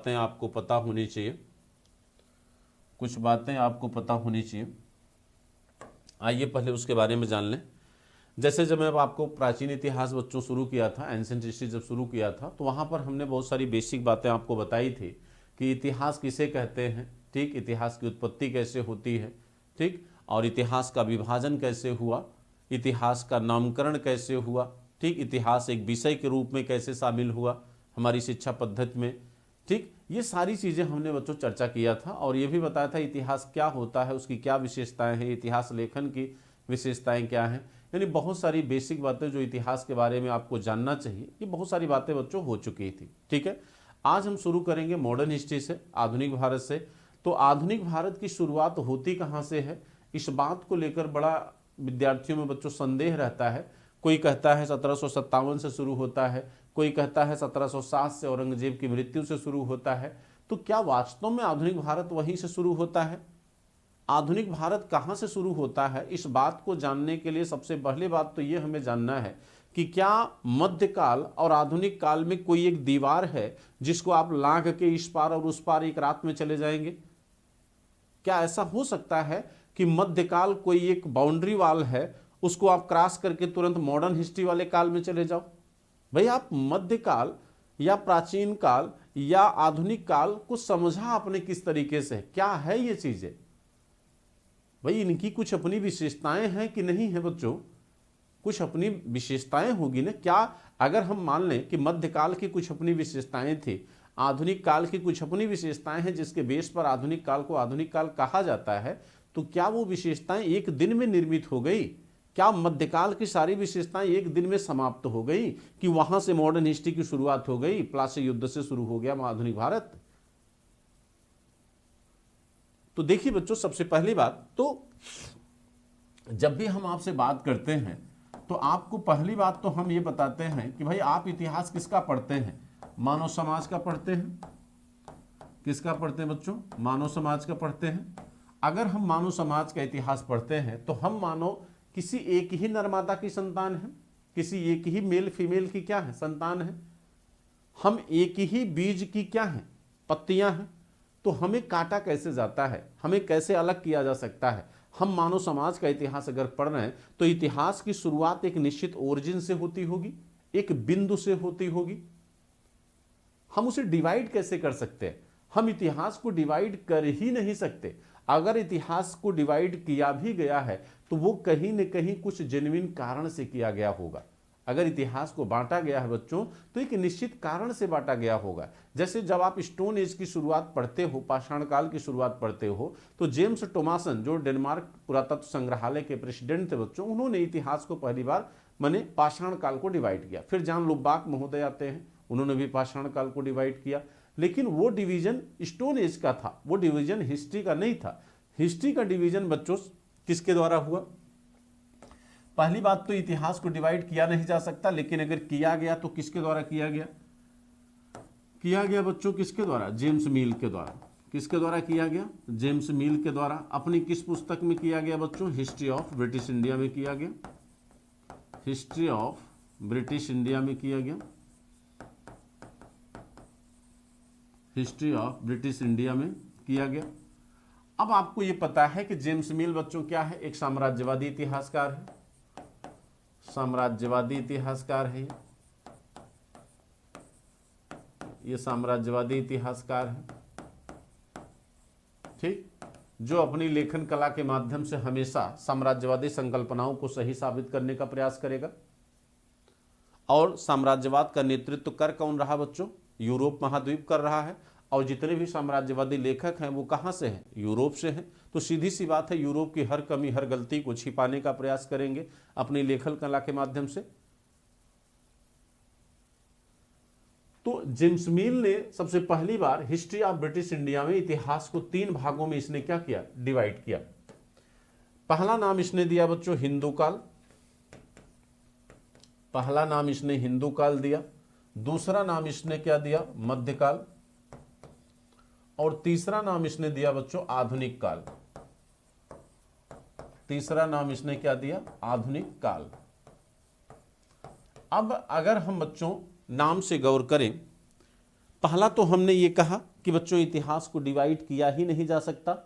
बातें आपको पता होनी चाहिए, कुछ बातें आपको पता होनी चाहिए। आइए पहले उसके बारे में जान लें। जैसे जब मैं आपको प्राचीन इतिहास बच्चों शुरू किया था, एंशिएंट हिस्ट्री जब शुरू किया था, तो वहाँ पर हमने बहुत सारी बेसिक बातें आपको बताई थी कि इतिहास किसे कहते हैं, ठीक, इतिहास की उत्पत्ति कैसे होती है, ठीक, और इतिहास का विभाजन कैसे हुआ, इतिहास का नामकरण कैसे हुआ, ठीक, इतिहास एक विषय के रूप में कैसे शामिल हुआ हमारी शिक्षा पद्धति में, ठीक। ये सारी चीज़ें हमने बच्चों चर्चा किया था और ये भी बताया था इतिहास क्या होता है, उसकी क्या विशेषताएं हैं, इतिहास लेखन की विशेषताएं क्या हैं। यानी बहुत सारी बेसिक बातें जो इतिहास के बारे में आपको जानना चाहिए, ये बहुत सारी बातें बच्चों हो चुकी थी, ठीक है। आज हम शुरू करेंगे मॉडर्न हिस्ट्री से, आधुनिक भारत से। तो आधुनिक भारत की शुरुआत होती कहाँ से है, इस बात को लेकर बड़ा विद्यार्थियों में बच्चों संदेह रहता है। कोई कहता है 1757 से शुरू होता है, कोई कहता है 1707 से औरंगजेब की मृत्यु से शुरू होता है। तो क्या वास्तव में आधुनिक भारत वहीं से शुरू होता है? आधुनिक भारत कहाँ से शुरू होता है, इस बात को जानने के लिए सबसे पहले बात तो ये हमें जानना है कि क्या मध्यकाल और आधुनिक काल में कोई एक दीवार है जिसको आप लांघ के इस पार और उस पार एक रात में चले जाएंगे? क्या ऐसा हो सकता है कि मध्यकाल कोई एक बाउंड्री वाल है, उसको आप क्रॉस करके तुरंत मॉडर्न हिस्ट्री वाले काल में चले जाओ? भाई आप मध्यकाल या प्राचीन काल या आधुनिक काल को समझा आपने किस तरीके से, क्या है ये चीजें? भाई इनकी कुछ अपनी विशेषताएं हैं कि नहीं है बच्चों? कुछ अपनी विशेषताएं होगी ना। क्या अगर हम मान लें कि मध्यकाल की कुछ अपनी विशेषताएं थी, आधुनिक काल की कुछ अपनी विशेषताएं हैं जिसके बेस पर आधुनिक काल को आधुनिक काल कहा जाता है, तो क्या वो विशेषताएं एक दिन में निर्मित हो गई? क्या मध्यकाल की सारी विशेषताएं एक दिन में समाप्त हो गई कि वहां से मॉडर्न हिस्ट्री की शुरुआत हो गई, प्लासी युद्ध से शुरू हो गया आधुनिक भारत? तो देखिए बच्चों, सबसे पहली बात तो जब भी हम आपसे बात करते हैं तो आपको पहली बात तो हम ये बताते हैं कि भाई आप इतिहास किसका पढ़ते हैं? मानव समाज का पढ़ते हैं। किसका पढ़ते हैं बच्चों? मानव समाज का पढ़ते हैं। अगर हम मानव समाज का इतिहास पढ़ते हैं तो हम मानो किसी एक ही नरमादा की संतान है, किसी एक ही मेल फीमेल की क्या है, संतान है। हम एक ही बीज की क्या है, पत्तियां हैं। तो हमें काटा कैसे जाता है, हमें कैसे अलग किया जा सकता है? हम मानव समाज का इतिहास अगर पढ़ रहे हैं तो इतिहास की शुरुआत एक निश्चित ओरिजिन से होती होगी, एक बिंदु से होती होगी। हम उसे डिवाइड कैसे कर सकते हैं? हम इतिहास को डिवाइड कर ही नहीं सकते। अगर इतिहास को डिवाइड किया भी गया है तो वो कहीं न कहीं कुछ जेन्युइन कारण से किया गया होगा। अगर इतिहास को बांटा गया है बच्चों तो एक निश्चित कारण से बांटा गया होगा। जैसे जब आप स्टोन एज की शुरुआत पढ़ते हो, पाषाण काल की शुरुआत पढ़ते हो, तो जेम्स टोमासन जो डेनमार्क पुरातत्व संग्रहालय के प्रेसिडेंट थे बच्चों, उन्होंने इतिहास को पहली बार माने पाषाण काल को डिवाइड किया। फिर जॉन लुबाक महोदय आते हैं, उन्होंने भी पाषाण काल को डिवाइड किया। लेकिन वो डिवीजन स्टोन एज का था, वो डिवीजन हिस्ट्री का नहीं था। हिस्ट्री का डिवीजन बच्चों किसके द्वारा हुआ? पहली बात तो इतिहास को डिवाइड किया नहीं जा सकता, लेकिन अगर किया गया तो किसके द्वारा किया गया? किया गया बच्चों किसके द्वारा? जेम्स मिल के द्वारा। किसके द्वारा किया गया? जेम्स मिल के द्वारा। अपनी किस पुस्तक में किया गया बच्चों? हिस्ट्री ऑफ ब्रिटिश इंडिया में किया गया। हिस्ट्री ऑफ ब्रिटिश इंडिया में किया गया। हिस्ट्री ऑफ ब्रिटिश इंडिया में किया गया। अब आपको यह पता है कि जेम्स मिल बच्चों क्या है? एक साम्राज्यवादी इतिहासकार है। साम्राज्यवादी इतिहासकार है ये साम्राज्यवादी इतिहासकार है, ठीक, जो अपनी लेखन कला के माध्यम से हमेशा साम्राज्यवादी संकल्पनाओं को सही साबित करने का प्रयास करेगा। और साम्राज्यवाद का नेतृत्व कर कौन रहा बच्चों? यूरोप महाद्वीप कर रहा है। और जितने भी साम्राज्यवादी लेखक हैं वो कहाँ से हैं? यूरोप से हैं। तो सीधी सी बात है, यूरोप की हर कमी हर गलती को छिपाने का प्रयास करेंगे अपनी लेखन कला के माध्यम से। तो जेम्स मिल ने सबसे पहली बार हिस्ट्री ऑफ ब्रिटिश इंडिया में इतिहास को 3 भागों में इसने क्या किया? डिवाइड किया। पहला नाम इसने दिया बच्चों हिंदू काल। पहला नाम इसने हिंदू काल दिया। दूसरा नाम इसने क्या दिया? मध्यकाल। और तीसरा नाम इसने दिया बच्चों आधुनिक काल। तीसरा नाम इसने क्या दिया? आधुनिक काल। अब अगर हम बच्चों नाम से गौर करें, पहला तो हमने ये कहा कि बच्चों इतिहास को डिवाइड किया ही नहीं जा सकता,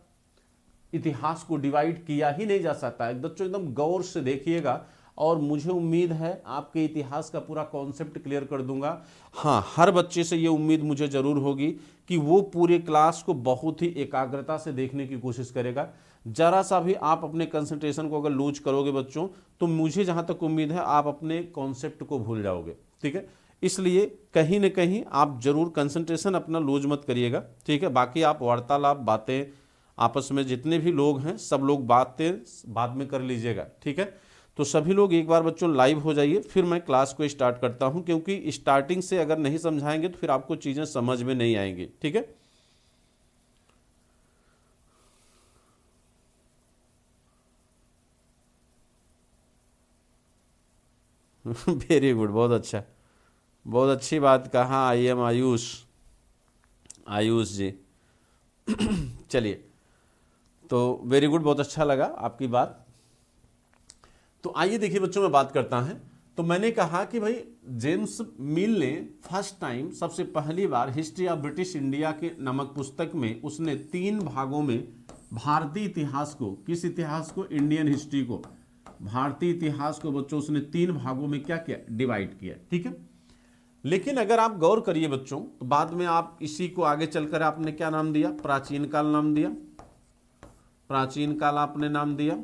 इतिहास को डिवाइड किया ही नहीं जा सकता। बच्चों एकदम गौर से देखिएगा और मुझे उम्मीद है आपके इतिहास का पूरा कॉन्सेप्ट क्लियर कर दूंगा। हाँ, हर बच्चे से ये उम्मीद मुझे जरूर होगी कि वो पूरे क्लास को बहुत ही एकाग्रता से देखने की कोशिश करेगा। जरा सा भी आप अपने कंसंट्रेशन को अगर लूज करोगे बच्चों, तो मुझे जहाँ तक उम्मीद है आप अपने कॉन्सेप्ट को भूल जाओगे। ठीक है, इसलिए कहीं ना कहीं आप जरूर कंसंट्रेशन अपना लूज मत करिएगा। ठीक है, बाकी आप वार्तालाप, बातें आपस में जितने भी लोग हैं सब लोग बातें बाद में कर लीजिएगा। ठीक है, तो सभी लोग एक बार बच्चों लाइव हो जाइए, फिर मैं क्लास को स्टार्ट करता हूं, क्योंकि स्टार्टिंग से अगर नहीं समझाएंगे तो फिर आपको चीज़ें समझ में नहीं आएंगी। ठीक है, वेरी गुड, बहुत अच्छा, बहुत अच्छी बात कहा। आई एम आयुष, आयुष जी चलिए, तो वेरी गुड, बहुत अच्छा लगा आपकी बात। तो आइए देखिए बच्चों, मैं बात करता है। तो मैंने कहा कि भाई जेम्स मिल ने फर्स्ट टाइम, सबसे पहली बार हिस्ट्री ऑफ ब्रिटिश इंडिया के नामक पुस्तक में उसने 3 भागों में भारतीय इतिहास को, किस इतिहास को, इंडियन हिस्ट्री को, भारतीय इतिहास को बच्चों उसने 3 भागों में क्या किया, डिवाइड किया। ठीक है, लेकिन अगर आप गौर करिए बच्चों, तो बाद में आप इसी को आगे चलकर आपने क्या नाम दिया, प्राचीन काल नाम दिया, प्राचीन काल आपने नाम दिया।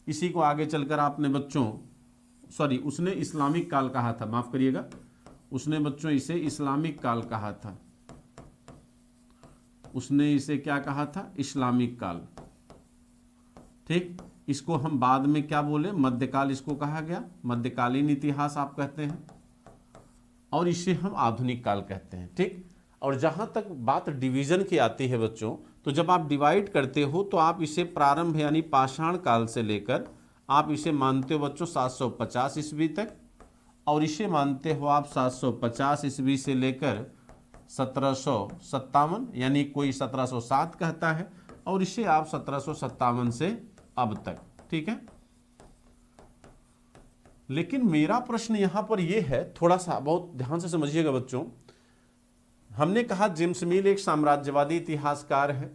इसी को आगे चलकर आपने बच्चों, सॉरी, उसने इस्लामिक काल कहा था, माफ करिएगा, उसने बच्चों इसे इस्लामिक काल कहा था, उसने इसे क्या कहा था, इस्लामिक काल। ठीक, इसको हम बाद में क्या बोले, मध्यकाल इसको कहा गया, मध्यकालीन इतिहास आप कहते हैं, और इसे हम आधुनिक काल कहते हैं। ठीक, और जहां तक बात डिवीजन की आती है बच्चों, तो जब आप डिवाइड करते हो तो आप इसे प्रारंभ यानी पाषाण काल से लेकर आप इसे मानते हो बच्चों 750 ईस्वी तक, और इसे मानते हो आप 750 ईस्वी से लेकर 1757, यानी कोई 1707 कहता है, और इसे आप 1757 से अब तक। ठीक है, लेकिन मेरा प्रश्न यहां पर यह है, थोड़ा सा बहुत ध्यान से समझिएगा बच्चों। हमने कहा जेम्स मिल एक साम्राज्यवादी इतिहासकार है,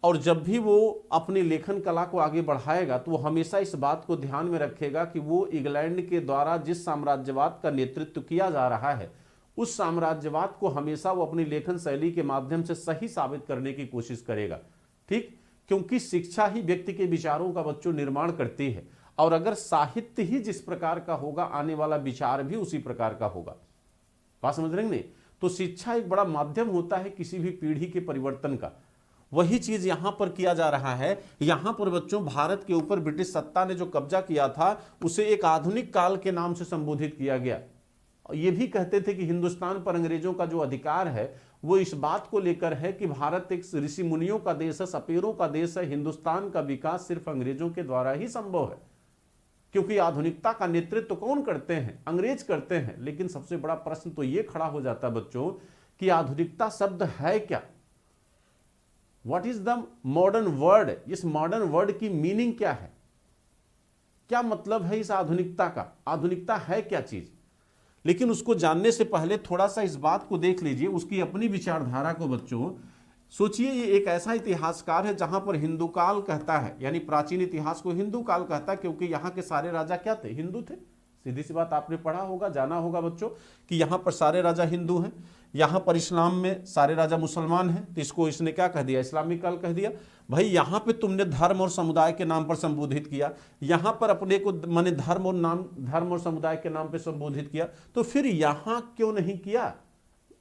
और जब भी वो अपनी लेखन कला को आगे बढ़ाएगा तो वो हमेशा इस बात को ध्यान में रखेगा कि वो इंग्लैंड के द्वारा जिस साम्राज्यवाद का नेतृत्व किया जा रहा है, उस साम्राज्यवाद को हमेशा वो अपनी लेखन शैली के माध्यम से सही साबित करने की कोशिश करेगा। ठीक, क्योंकि शिक्षा ही व्यक्ति के विचारों का बच्चों निर्माण करती है, और अगर साहित्य ही जिस प्रकार का होगा, आने वाला विचार भी उसी प्रकार का होगा। बात समझ रहे हैं? तो शिक्षा एक बड़ा माध्यम होता है किसी भी पीढ़ी के परिवर्तन का। वही चीज यहां पर किया जा रहा है। यहां पर बच्चों भारत के ऊपर ब्रिटिश सत्ता ने जो कब्जा किया था उसे एक आधुनिक काल के नाम से संबोधित किया गया। ये भी कहते थे कि हिंदुस्तान पर अंग्रेजों का जो अधिकार है वो इस बात को लेकर है कि भारत एक ऋषि मुनियों का देश है, सपेरों का देश है। हिंदुस्तान का विकास सिर्फ अंग्रेजों के द्वारा ही संभव है, क्योंकि आधुनिकता का नेतृत्व कौन करते हैं? अंग्रेज करते हैं। लेकिन सबसे बड़ा प्रश्न तो ये खड़ा हो जाता है बच्चों कि आधुनिकता शब्द है क्या? What is the modern word? इस मॉडर्न वर्ड की मीनिंग क्या है? क्या मतलब है इस आधुनिकता का? आधुनिकता है क्या चीज? लेकिन उसको जानने से पहले थोड़ा सा इस बात को देख लीजिए, उसकी अपनी विचारधारा को। बच्चों सोचिए, ये एक ऐसा इतिहासकार है जहां पर हिंदू काल कहता है, यानी प्राचीन इतिहास को हिंदू काल कहता है, क्योंकि यहाँ के सारे राजा क्या थे? हिंदू थे। सीधी सी बात, आपने पढ़ा होगा, जाना होगा बच्चों कि यहाँ पर सारे राजा हिंदू हैं। यहाँ पर इस्लाम में सारे राजा मुसलमान हैं, तो इसको इसने क्या कह दिया? इस्लामिक काल कह दिया। भाई यहाँ पे तुमने धर्म और समुदाय के नाम पर संबोधित किया, यहाँ पर अपने को माने धर्म और समुदाय के नाम पर संबोधित किया, तो फिर यहाँ क्यों नहीं किया?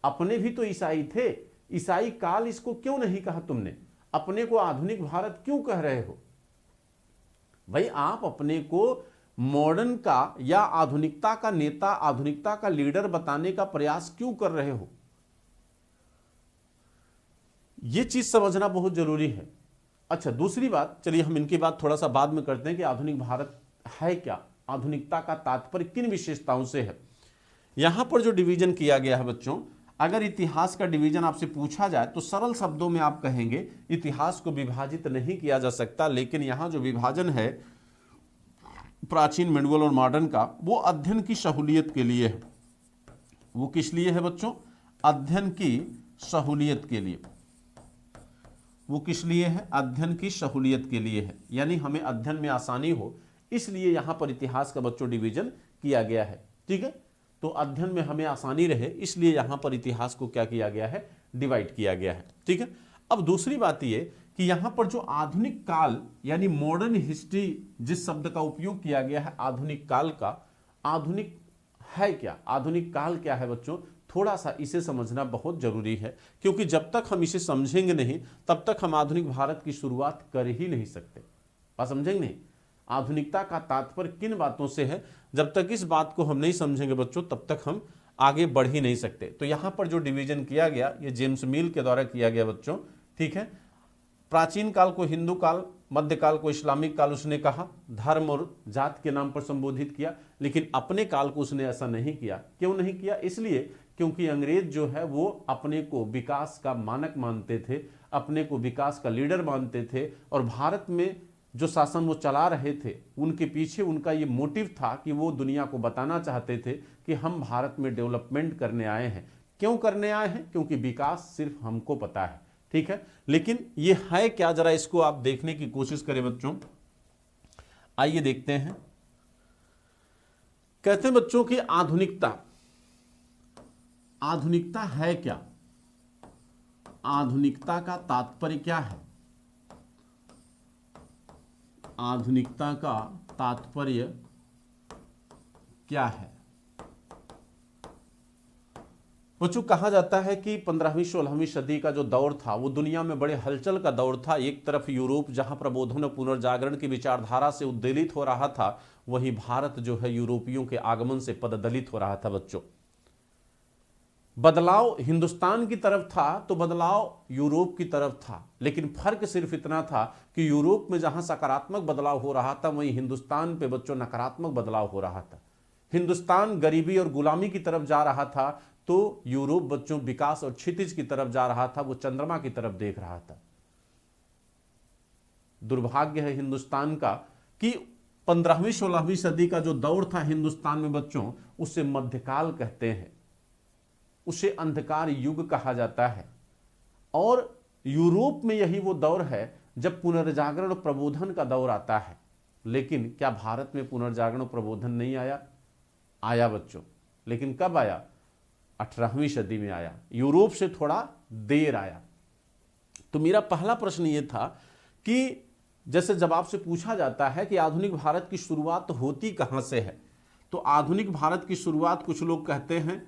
अपने भी तो ईसाई थे, ईसाई काल इसको क्यों नहीं कहा तुमने? अपने को आधुनिक भारत क्यों कह रहे हो? भाई आप अपने को मॉडर्न का या आधुनिकता का नेता, आधुनिकता का लीडर बताने का प्रयास क्यों कर रहे हो? यह चीज समझना बहुत जरूरी है। अच्छा, दूसरी बात, चलिए हम इनकी बात थोड़ा सा बाद में करते हैं कि आधुनिक भारत है क्या, आधुनिकता का तात्पर्य किन विशेषताओं से है। यहां पर जो डिवीजन किया गया है बच्चों, अगर इतिहास का डिवीजन आपसे पूछा जाए तो सरल शब्दों में आप कहेंगे इतिहास को विभाजित नहीं किया जा सकता, लेकिन यहां जो विभाजन है प्राचीन, मिडवल और मॉडर्न का, वो अध्ययन की सहूलियत के लिए है। वो किस लिए है बच्चों? अध्ययन की सहूलियत के लिए। वो किस लिए है? अध्ययन की सहूलियत के लिए है, यानी हमें अध्ययन में आसानी हो, इसलिए यहां पर इतिहास का बच्चों डिवीजन किया गया है। ठीक है, तो अध्ययन में हमें आसानी रहे इसलिए यहां पर इतिहास को क्या किया गया है? डिवाइड किया गया है। ठीक है, अब दूसरी बात यह कि यहां पर जो आधुनिक काल यानी मॉडर्न हिस्ट्री जिस शब्द का उपयोग किया गया है आधुनिक काल का, आधुनिक है क्या? आधुनिक काल क्या है बच्चों? थोड़ा सा इसे समझना बहुत जरूरी है, क्योंकि जब तक हम इसे समझेंगे नहीं तब तक हम आधुनिक भारत की शुरुआत कर ही नहीं सकते। बात समझेंगे नहीं? आधुनिकता का तात्पर्य किन बातों से है, जब तक इस बात को हम नहीं समझेंगे बच्चों तब तक हम आगे बढ़ ही नहीं सकते। तो यहां पर जो डिवीजन किया गया ये जेम्स मिल के द्वारा किया गया बच्चों। ठीक है, प्राचीन काल को हिंदू काल, मध्यकाल को इस्लामिक काल उसने कहा, धर्म और जात के नाम पर संबोधित किया, लेकिन अपने काल को उसने ऐसा नहीं किया। क्यों नहीं किया? इसलिए क्योंकि अंग्रेज जो है वो अपने को विकास का मानक मानते थे, अपने को विकास का लीडर मानते थे, और भारत में जो शासन वो चला रहे थे उनके पीछे उनका ये मोटिव था कि वो दुनिया को बताना चाहते थे कि हम भारत में डेवलपमेंट करने आए हैं। क्यों करने आए हैं? क्योंकि विकास सिर्फ हमको पता है। ठीक है, लेकिन ये है क्या, जरा इसको आप देखने की कोशिश करें बच्चों। आइए देखते हैं। कहते हैं बच्चों कि आधुनिकता, आधुनिकता है क्या? आधुनिकता का तात्पर्य क्या है? आधुनिकता का तात्पर्य क्या है? बच्चों कहा जाता है कि 15वीं 16वीं सदी का जो दौर था वो दुनिया में बड़े हलचल का दौर था। एक तरफ यूरोप जहां प्रबोधन और पुनर्जागरण की विचारधारा से उद्वेलित हो रहा था, वहीं भारत जो है यूरोपियों के आगमन से पददलित हो रहा था। बच्चों बदलाव हिंदुस्तान की तरफ था तो बदलाव यूरोप की तरफ था, लेकिन फर्क सिर्फ इतना था कि यूरोप में जहां सकारात्मक बदलाव हो रहा था वहीं हिंदुस्तान पे बच्चों नकारात्मक बदलाव हो रहा था। हिंदुस्तान गरीबी और गुलामी की तरफ जा रहा था तो यूरोप बच्चों विकास और क्षितिज की तरफ जा रहा था, वो चंद्रमा की तरफ देख रहा था। दुर्भाग्य है हिंदुस्तान का कि 15वीं 16वीं सदी का जो दौर था हिंदुस्तान में बच्चों, उसे मध्यकाल कहते हैं, उसे अंधकार युग कहा जाता है। और यूरोप में यही वो दौर है जब पुनर्जागरण और प्रबोधन का दौर आता है। लेकिन क्या भारत में पुनर्जागरण और प्रबोधन नहीं आया? आया बच्चों, लेकिन कब आया? 18वीं सदी में आया, यूरोप से थोड़ा देर आया। तो मेरा पहला प्रश्न यह था कि जैसे जब आपसे पूछा जाता है कि आधुनिक भारत की शुरुआत होती कहां से है, तो आधुनिक भारत की शुरुआत कुछ लोग कहते हैं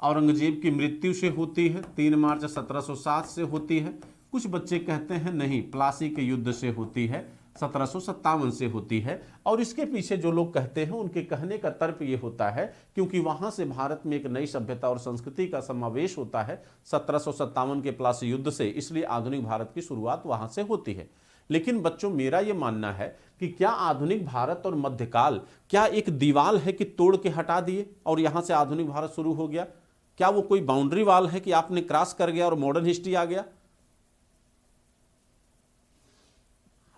औरंगजेब की मृत्यु से होती है, 3 मार्च 1707 से होती है। कुछ बच्चे कहते हैं नहीं, प्लासी के युद्ध से होती है, 1757 से होती है। और इसके पीछे जो लोग कहते हैं उनके कहने का तर्क ये होता है क्योंकि वहां से भारत में एक नई सभ्यता और संस्कृति का समावेश होता है 1757 के प्लासी युद्ध से, इसलिए आधुनिक भारत की शुरुआत वहां से होती है। लेकिन बच्चों मेरा यह मानना है कि क्या आधुनिक भारत और मध्यकाल क्या एक दीवार है कि तोड़ के हटा दिए और यहां से आधुनिक भारत शुरू हो गया? क्या वो कोई बाउंड्री वॉल है कि आपने क्रॉस कर गया और मॉडर्न हिस्ट्री आ गया?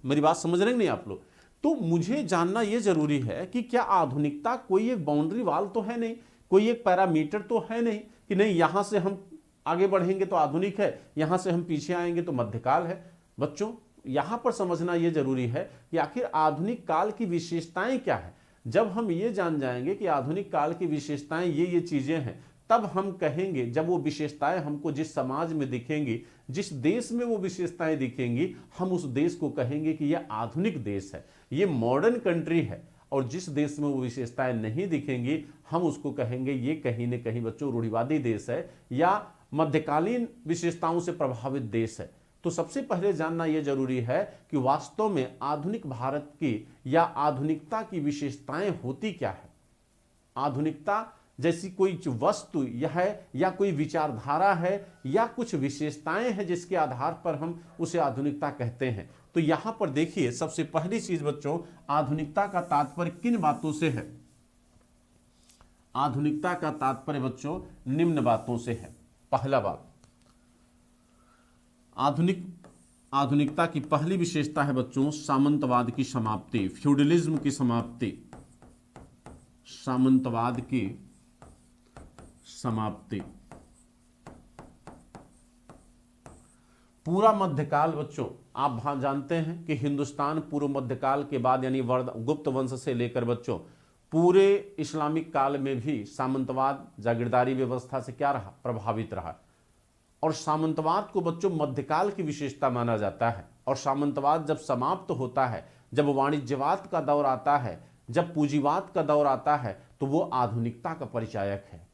मेरी बात समझ रहे हैं नहीं आप लोग? तो मुझे जानना यह जरूरी है कि क्या आधुनिकता कोई एक बाउंड्री वॉल तो है नहीं, कोई एक पैरामीटर तो है नहीं कि नहीं यहां से हम आगे बढ़ेंगे तो आधुनिक है, यहां से हम पीछे आएंगे तो मध्यकाल है। बच्चों यहां पर समझना यह जरूरी है कि आखिर आधुनिक काल की विशेषताएं क्या है। जब हम ये जान जाएंगे कि आधुनिक काल की विशेषताएं ये चीजें हैं, तब हम कहेंगे, जब वो विशेषताएं हमको जिस समाज में दिखेंगी, जिस देश में वो विशेषताएं दिखेंगी, हम उस देश को कहेंगे कि यह आधुनिक देश है, ये मॉडर्न कंट्री है। और जिस देश में वो विशेषताएं नहीं दिखेंगी, हम उसको कहेंगे ये कहीं न कहीं बच्चों रूढ़िवादी देश है या मध्यकालीन विशेषताओं से प्रभावित देश है। तो सबसे पहले जानना यह जरूरी है कि वास्तव में आधुनिक भारत की या आधुनिकता की विशेषताएं होती क्या है। आधुनिकता जैसी कोई वस्तु यह है या कोई विचारधारा है या कुछ विशेषताएं हैं जिसके आधार पर हम उसे आधुनिकता कहते हैं। तो यहां पर देखिए सबसे पहली चीज बच्चों, आधुनिकता का तात्पर्य किन बातों से है? आधुनिकता का तात्पर्य बच्चों निम्न बातों से है। पहला बात, आधुनिकता की पहली विशेषता है बच्चों सामंतवाद की समाप्ति, फ्यूडलिज्म की समाप्ति, सामंतवाद की समाप्ति। पूरा मध्यकाल बच्चों आप जानते हैं कि हिंदुस्तान पूर्व मध्यकाल के बाद यानी गुप्त वंश से लेकर बच्चों पूरे इस्लामिक काल में भी सामंतवाद जागीरदारी व्यवस्था से क्या रहा, प्रभावित रहा। और सामंतवाद को बच्चों मध्यकाल की विशेषता माना जाता है। और सामंतवाद जब समाप्त होता है, जब वाणिज्यवाद का दौर आता है, जब पूंजीवाद का दौर आता है, तो वो आधुनिकता का परिचायक है।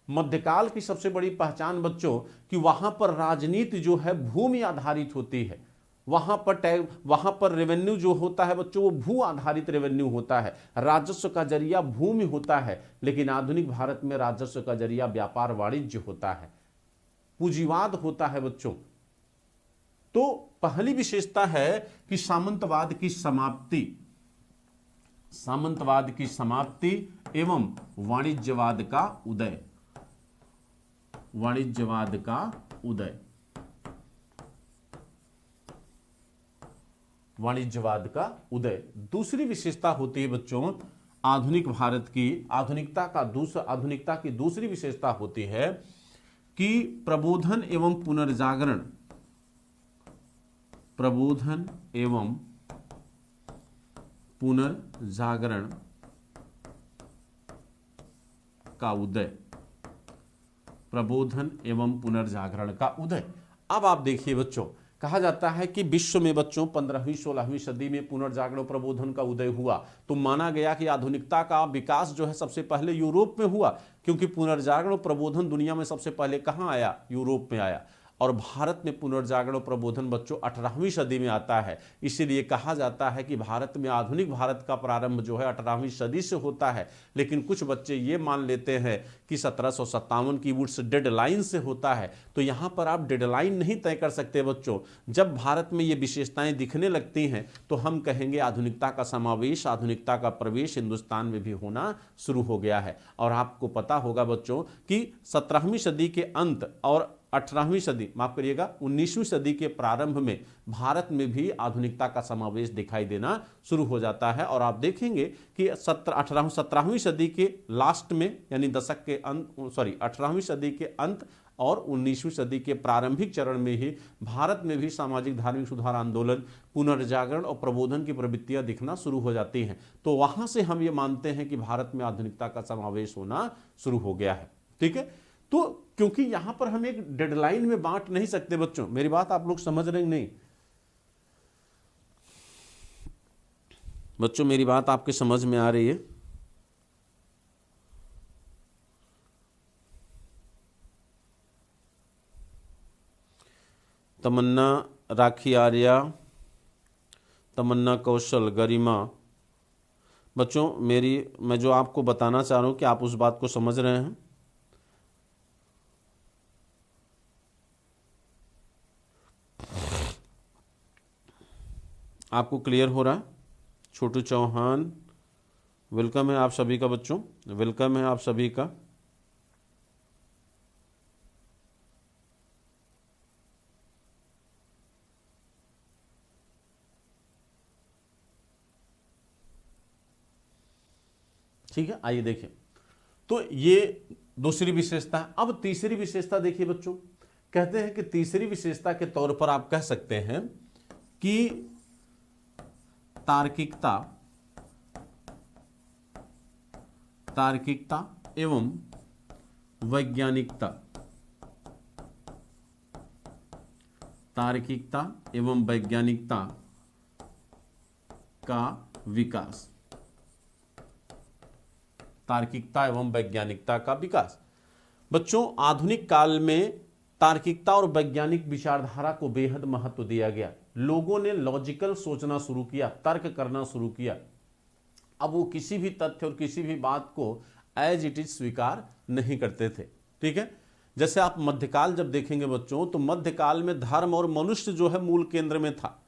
मध्यकाल की सबसे बड़ी पहचान बच्चों कि वहां पर राजनीति जो है भूमि आधारित होती है, वहां पर रेवेन्यू जो होता है बच्चों वो भू आधारित रेवेन्यू होता है, राजस्व का जरिया भूमि होता है। लेकिन आधुनिक भारत में राजस्व का जरिया व्यापार वाणिज्य होता है, पूंजीवाद होता है बच्चों। तो पहली विशेषता है कि सामंतवाद की समाप्ति एवं वाणिज्यवाद का उदय। दूसरी विशेषता होती है बच्चों आधुनिकता की दूसरी विशेषता होती है कि प्रबोधन एवं पुनर्जागरण का उदय। अब आप देखिए बच्चों, कहा जाता है कि विश्व में बच्चों 15वीं 16वीं सदी में पुनर्जागरण प्रबोधन का उदय हुआ, तो माना गया कि आधुनिकता का विकास जो है सबसे पहले यूरोप में हुआ, क्योंकि पुनर्जागरण प्रबोधन दुनिया में सबसे पहले कहां आया, यूरोप में आया। और भारत में पुनर्जागरण प्रबोधन बच्चों 18वीं सदी में आता है। इसीलिए कहा जाता है कि भारत में आधुनिक भारत का प्रारंभ जो है 18वीं सदी से होता है। लेकिन कुछ बच्चे ये मान लेते हैं कि 1757 की वुड्स डेडलाइन से होता है। तो यहाँ पर आप डेडलाइन नहीं तय कर सकते बच्चों। जब भारत में ये विशेषताएं दिखने लगती हैं तो हम कहेंगे आधुनिकता का समावेश, आधुनिकता का प्रवेश हिंदुस्तान में भी होना शुरू हो गया है। और आपको पता होगा बच्चों कि 17वीं सदी के अंत और 18वीं सदी, माफ करिएगा 19वीं सदी के प्रारंभ में भारत में भी आधुनिकता का समावेश दिखाई देना शुरू हो जाता है। और आप देखेंगे कि 17वीं सदी के लास्ट में यानी दशक के अंत 18वीं सदी के अंत और 19वीं सदी के प्रारंभिक चरण में ही भारत में भी सामाजिक धार्मिक सुधार आंदोलन, पुनर्जागरण और प्रबोधन की प्रवृत्तियां दिखना शुरू हो जाती हैं। तो वहां से हम ये मानते हैं कि भारत में आधुनिकता का समावेश होना शुरू हो गया है। ठीक है, तो क्योंकि यहां पर हम एक डेडलाइन में बांट नहीं सकते बच्चों, मेरी बात आप लोग समझ रहे हैं नहीं बच्चों, मेरी बात आपके समझ में आ रही है? तमन्ना, राखी आर्या, तमन्ना कौशल, गरिमा, बच्चों मैं जो आपको बताना चाह रहा हूं कि आप उस बात को समझ रहे हैं? आपको क्लियर हो रहा है? छोटू चौहान, वेलकम है आप सभी का बच्चों, वेलकम है आप सभी का। ठीक है, आइए देखें। तो ये दूसरी विशेषता है। अब तीसरी विशेषता देखिए बच्चों, कहते हैं कि तीसरी विशेषता के तौर पर आप कह सकते हैं कि तार्किकता एवं वैज्ञानिकता, का विकास। तार्किकता एवं वैज्ञानिकता का विकास। बच्चों आधुनिक काल में तार्किकता और वैज्ञानिक विचारधारा को बेहद महत्व दिया गया। लोगों ने लॉजिकल सोचना शुरू किया, तर्क करना शुरू किया। अब वो किसी भी तथ्य और किसी भी बात को एज इट इज स्वीकार नहीं करते थे। ठीक है, जैसे आप मध्यकाल जब देखेंगे बच्चों, तो मध्यकाल में धर्म और मनुष्य जो है मूल केंद्र में था।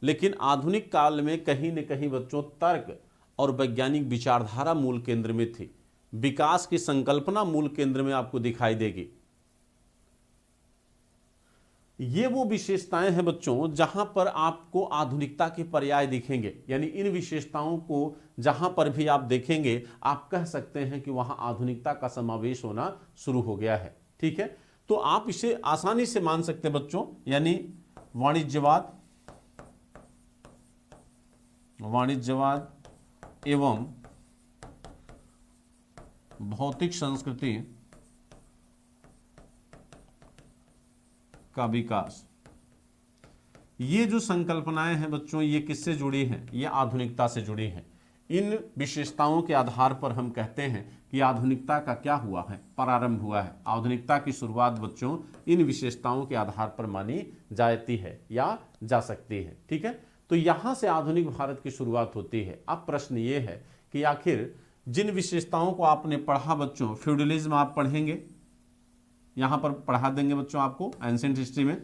लेकिन आधुनिक काल में कहीं न कहीं बच्चों तर्क और वैज्ञानिक विचारधारा मूल केंद्र में थी। विकास की संकल्पना मूल केंद्र में आपको दिखाई देगी। ये वो विशेषताएं हैं बच्चों जहां पर आपको आधुनिकता के पर्याय दिखेंगे। यानी इन विशेषताओं को जहां पर भी आप देखेंगे, आप कह सकते हैं कि वहां आधुनिकता का समावेश होना शुरू हो गया है। ठीक है, तो आप इसे आसानी से मान सकते हैं बच्चों, यानी वाणिज्यवाद, वाणिज्यवाद एवं भौतिक संस्कृति का विकास। ये जो संकल्पनाएं हैं बच्चों, ये किससे जुड़ी हैं? ये आधुनिकता से जुड़ी हैं। इन विशेषताओं के आधार पर हम कहते हैं कि आधुनिकता का क्या हुआ है, प्रारंभ हुआ है। आधुनिकता की शुरुआत बच्चों इन विशेषताओं के आधार पर मानी जाती है या जा सकती है। ठीक है, तो यहां से आधुनिक भारत की शुरुआत होती है। अब प्रश्न ये है कि आखिर जिन विशेषताओं को आपने पढ़ा बच्चों, फ्यूडलिज्म आप पढ़ेंगे, यहां पर पढ़ा देंगे बच्चों आपको एंशिएंट हिस्ट्री में।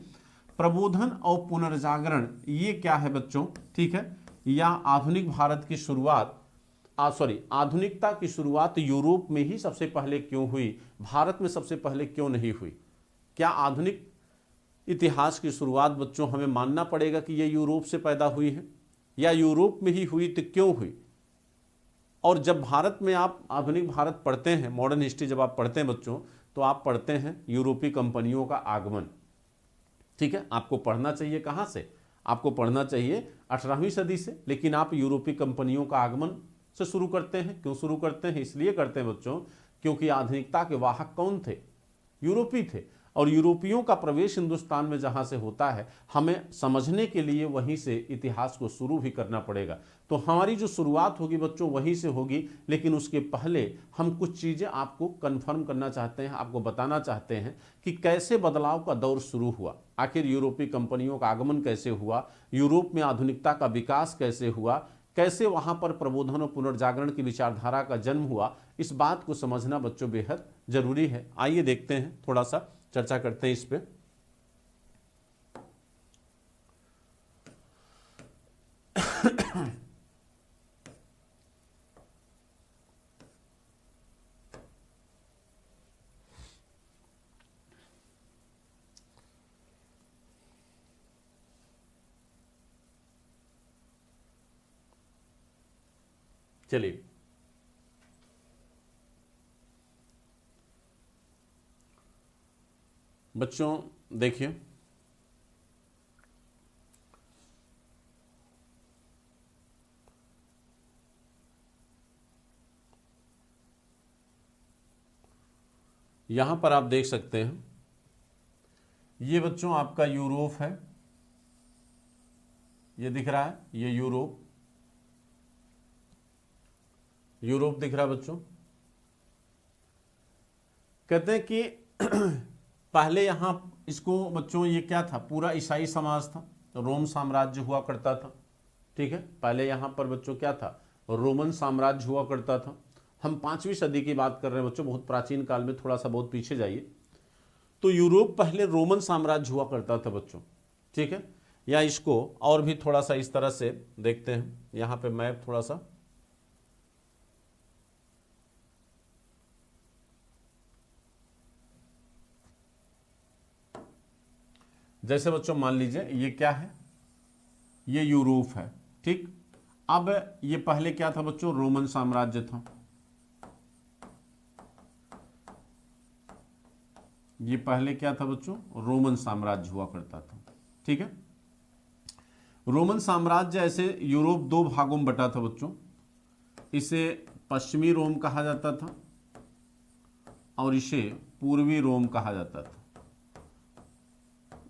प्रबोधन और पुनर्जागरण ये क्या है बच्चों? ठीक है, या आधुनिक भारत की शुरुआत आधुनिकता की शुरुआत यूरोप में ही सबसे पहले क्यों हुई, भारत में सबसे पहले क्यों नहीं हुई? क्या आधुनिक इतिहास की शुरुआत बच्चों हमें मानना पड़ेगा कि यह यूरोप से पैदा हुई है, या यूरोप में ही हुई तो क्यों हुई? और जब भारत में आप आधुनिक भारत पढ़ते हैं, मॉडर्न हिस्ट्री जब आप पढ़ते हैं बच्चों, तो आप पढ़ते हैं यूरोपीय कंपनियों का आगमन। ठीक है, आपको पढ़ना चाहिए कहां से? आपको पढ़ना चाहिए 18वीं सदी से, लेकिन आप यूरोपीय कंपनियों का आगमन से शुरू करते हैं। क्यों शुरू करते हैं? इसलिए करते हैं बच्चों क्योंकि आधुनिकता के वाहक कौन थे? यूरोपी थे। और यूरोपियों का प्रवेश हिंदुस्तान में जहां से होता है, हमें समझने के लिए वहीं से इतिहास को शुरू भी करना पड़ेगा। तो हमारी जो शुरुआत होगी बच्चों वहीं से होगी, लेकिन उसके पहले हम कुछ चीजें आपको कंफर्म करना चाहते हैं, आपको बताना चाहते हैं कि कैसे बदलाव का दौर शुरू हुआ, आखिर यूरोपीय कंपनियों का आगमन कैसे हुआ, यूरोप में आधुनिकता का विकास कैसे हुआ, कैसे वहां पर प्रबोधन और पुनर्जागरण की विचारधारा का जन्म हुआ। इस बात को समझना बच्चों बेहद जरूरी है। आइए देखते हैं, थोड़ा सा चर्चा करते हैं इस पे। चलिए, बच्चों देखिए, यहां पर आप देख सकते हैं, ये बच्चों आपका यूरोप है, ये दिख रहा है, ये यूरोप दिख रहा है बच्चों। कहते हैं कि पहले यहां इसको बच्चों, ये क्या था? पूरा ईसाई समाज था, रोम साम्राज्य हुआ करता था। ठीक है, पहले यहां पर बच्चों क्या था? रोमन साम्राज्य हुआ करता था। हम 5वीं सदी की बात कर रहे हैं बच्चों, बहुत प्राचीन काल में, थोड़ा सा बहुत पीछे जाइए। तो यूरोप पहले रोमन साम्राज्य हुआ करता था बच्चों। ठीक है, या इसको और भी थोड़ा सा इस तरह से देखते हैं, यहां पे मैप थोड़ा सा, जैसे बच्चों मान लीजिए ये क्या है? ये यूरोप है। ठीक, अब ये पहले क्या था बच्चों? रोमन साम्राज्य था। ये पहले क्या था बच्चों? रोमन साम्राज्य हुआ करता था। ठीक है, रोमन साम्राज्य ऐसे यूरोप दो भागों में बटा था बच्चों। इसे पश्चिमी रोम कहा जाता था और इसे पूर्वी रोम कहा जाता था।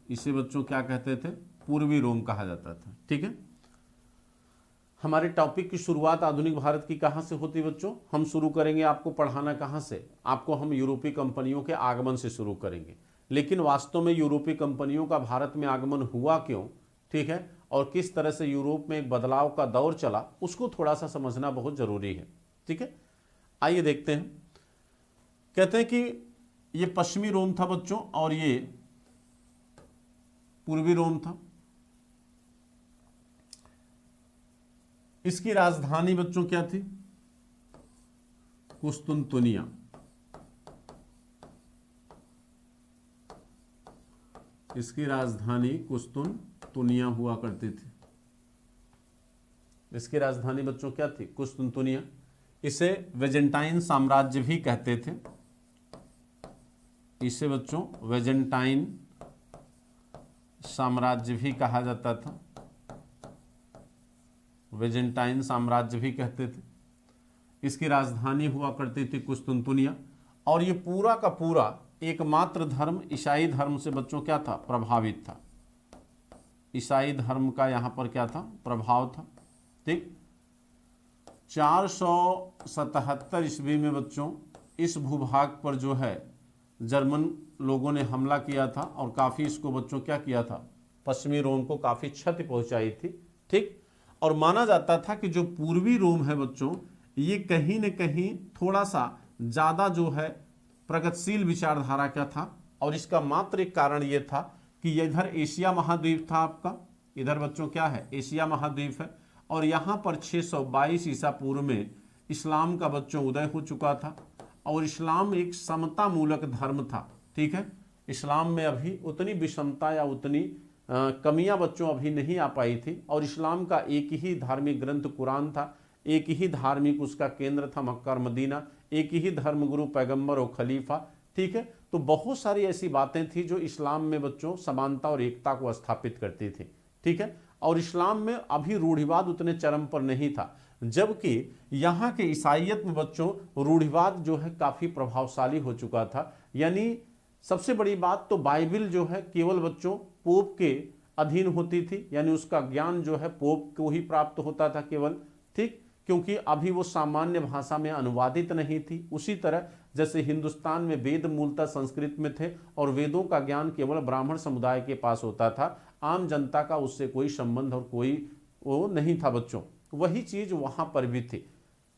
इसे बच्चों क्या कहते थे? पूर्वी रोम कहा जाता था। ठीक है, हमारे टॉपिक की शुरुआत आधुनिक भारत की कहां से होती बच्चों? हम शुरू करेंगे आपको पढ़ाना कहां से? आपको हम यूरोपीय कंपनियों के आगमन से शुरू करेंगे। लेकिन वास्तव में यूरोपीय कंपनियों का भारत में आगमन हुआ क्यों, ठीक है, और किस तरह से यूरोप में एक बदलाव का दौर चला, उसको थोड़ा सा समझना बहुत जरूरी है। ठीक है, आइए देखते हैं। कहते हैं कि ये पश्चिमी रोम था बच्चों और ये पूर्वी रोम था। इसकी राजधानी बच्चों क्या थी? कुस्तुनतुनिया। इसकी राजधानी कुस्तुनतुनिया हुआ करती थी। इसकी राजधानी बच्चों क्या थी? कुस्तुनतुनिया। इसे वेजेंटाइन साम्राज्य भी कहते थे। इसे बच्चों वेजेंटाइन साम्राज्य भी कहा जाता था, वेजेंटाइन साम्राज्य भी कहते थे। इसकी राजधानी हुआ करती थी कुस्तुनतुनिया, और ये पूरा का पूरा एकमात्र धर्म ईसाई धर्म से बच्चों क्या था, प्रभावित था। ईसाई धर्म का यहाँ पर क्या था, प्रभाव था। ठीक, 477 ईस्वी में बच्चों इस भूभाग पर जो है जर्मन लोगों ने हमला किया था, और काफ़ी इसको बच्चों क्या किया था, पश्चिमी रोम को काफ़ी क्षति पहुंचाई थी। ठीक, और माना जाता था कि जो पूर्वी रोम है बच्चों, ये कहीं न कहीं थोड़ा सा ज़्यादा जो है प्रगतिशील विचारधारा का था, और इसका मात्र एक कारण ये था कि ये इधर एशिया महाद्वीप था आपका, इधर बच्चों क्या है, एशिया महाद्वीप है, और यहाँ पर 622 ईसा पूर्व में इस्लाम का बच्चों उदय हो चुका था, और इस्लाम एक समता मूलक धर्म था। ठीक है, इस्लाम में अभी उतनी विषमता या उतनी कमियां बच्चों अभी नहीं आ पाई थी, और इस्लाम का एक ही धार्मिक ग्रंथ कुरान था, एक ही धार्मिक उसका केंद्र था मक्का और मदीना, एक ही धर्मगुरु पैगंबर और खलीफा। ठीक है, तो बहुत सारी ऐसी बातें थी जो इस्लाम में बच्चों समानता और एकता को स्थापित करती थी। ठीक है, और इस्लाम में अभी रूढ़िवाद उतने चरम पर नहीं था, जबकि यहाँ के ईसाइयत में बच्चों रूढ़िवाद जो है काफ़ी प्रभावशाली हो चुका था। यानी सबसे बड़ी बात तो बाइबिल जो है केवल बच्चों पोप के अधीन होती थी, यानी उसका ज्ञान जो है पोप को ही प्राप्त होता था केवल। ठीक, क्योंकि अभी वो सामान्य भाषा में अनुवादित नहीं थी। उसी तरह जैसे हिंदुस्तान में वेद मूलतः संस्कृत में थे, और वेदों का ज्ञान केवल ब्राह्मण समुदाय के पास होता था, आम जनता का उससे कोई संबंध और कोई वो नहीं था बच्चों। वही चीज वहां पर भी थी।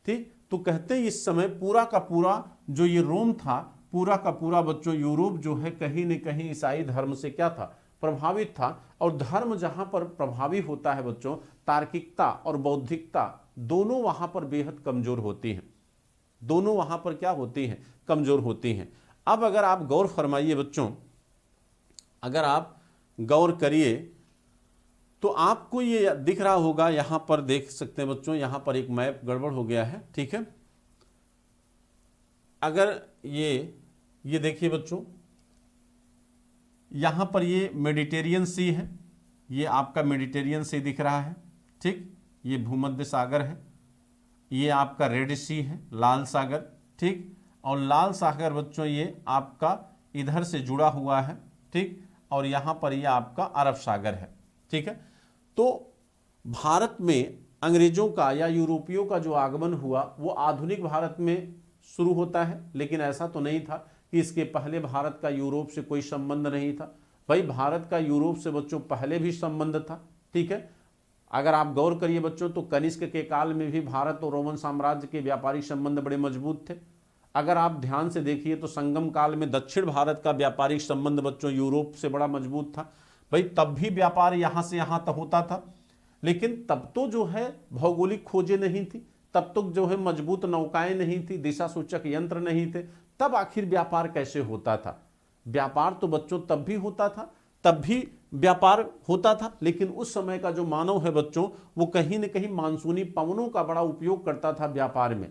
ठीक, तो कहते हैं इस समय पूरा का पूरा जो ये रोम था, पूरा का पूरा बच्चों यूरोप जो है कहीं न कहीं ईसाई धर्म से क्या था, प्रभावित था। और धर्म जहां पर प्रभावी होता है बच्चों, तार्किकता और बौद्धिकता दोनों वहां पर बेहद कमजोर होती हैं, दोनों वहां पर क्या होती हैं, कमजोर होती हैं। अब अगर आप गौर फरमाइए बच्चों, अगर आप गौर करिए तो आपको ये दिख रहा होगा, यहां पर देख सकते हैं बच्चों, यहां पर एक मैप गड़बड़ हो गया है। ठीक है, अगर ये देखिए बच्चों, यहां पर ये मेडिटेरियन सी है, ये आपका मेडिटेरियन सी दिख रहा है। ठीक, ये भूमध्य सागर है, ये आपका रेड सी है, लाल सागर। ठीक, और लाल सागर बच्चों ये आपका इधर से जुड़ा हुआ है। ठीक, और यहां पर ये आपका अरब सागर है। ठीक है, तो भारत में अंग्रेजों का या यूरोपियों का जो आगमन हुआ वो आधुनिक भारत में शुरू होता है, लेकिन ऐसा तो नहीं था कि इसके पहले भारत का यूरोप से कोई संबंध नहीं था। भाई भारत का यूरोप से बच्चों पहले भी संबंध था। ठीक है, अगर आप गौर करिए बच्चों तो कनिष्क के काल में भी भारत और रोमन साम्राज्य के व्यापारिक संबंध बड़े मजबूत थे। अगर आप ध्यान से देखिए तो संगम काल में दक्षिण भारत का व्यापारिक संबंध बच्चों यूरोप से बड़ा मजबूत था। भाई तब भी व्यापार यहां से यहां तक होता था, लेकिन तब तो जो है भौगोलिक खोजें नहीं थी, तब तो जो है मजबूत नौकाएं नहीं थी, दिशा सूचक यंत्र नहीं थे, तब आखिर व्यापार कैसे होता था? व्यापार तो बच्चों तब भी होता था, तब भी व्यापार होता था, लेकिन उस समय का जो मानव है बच्चों वो कहीं न कहीं मानसूनी पवनों का बड़ा उपयोग करता था व्यापार में।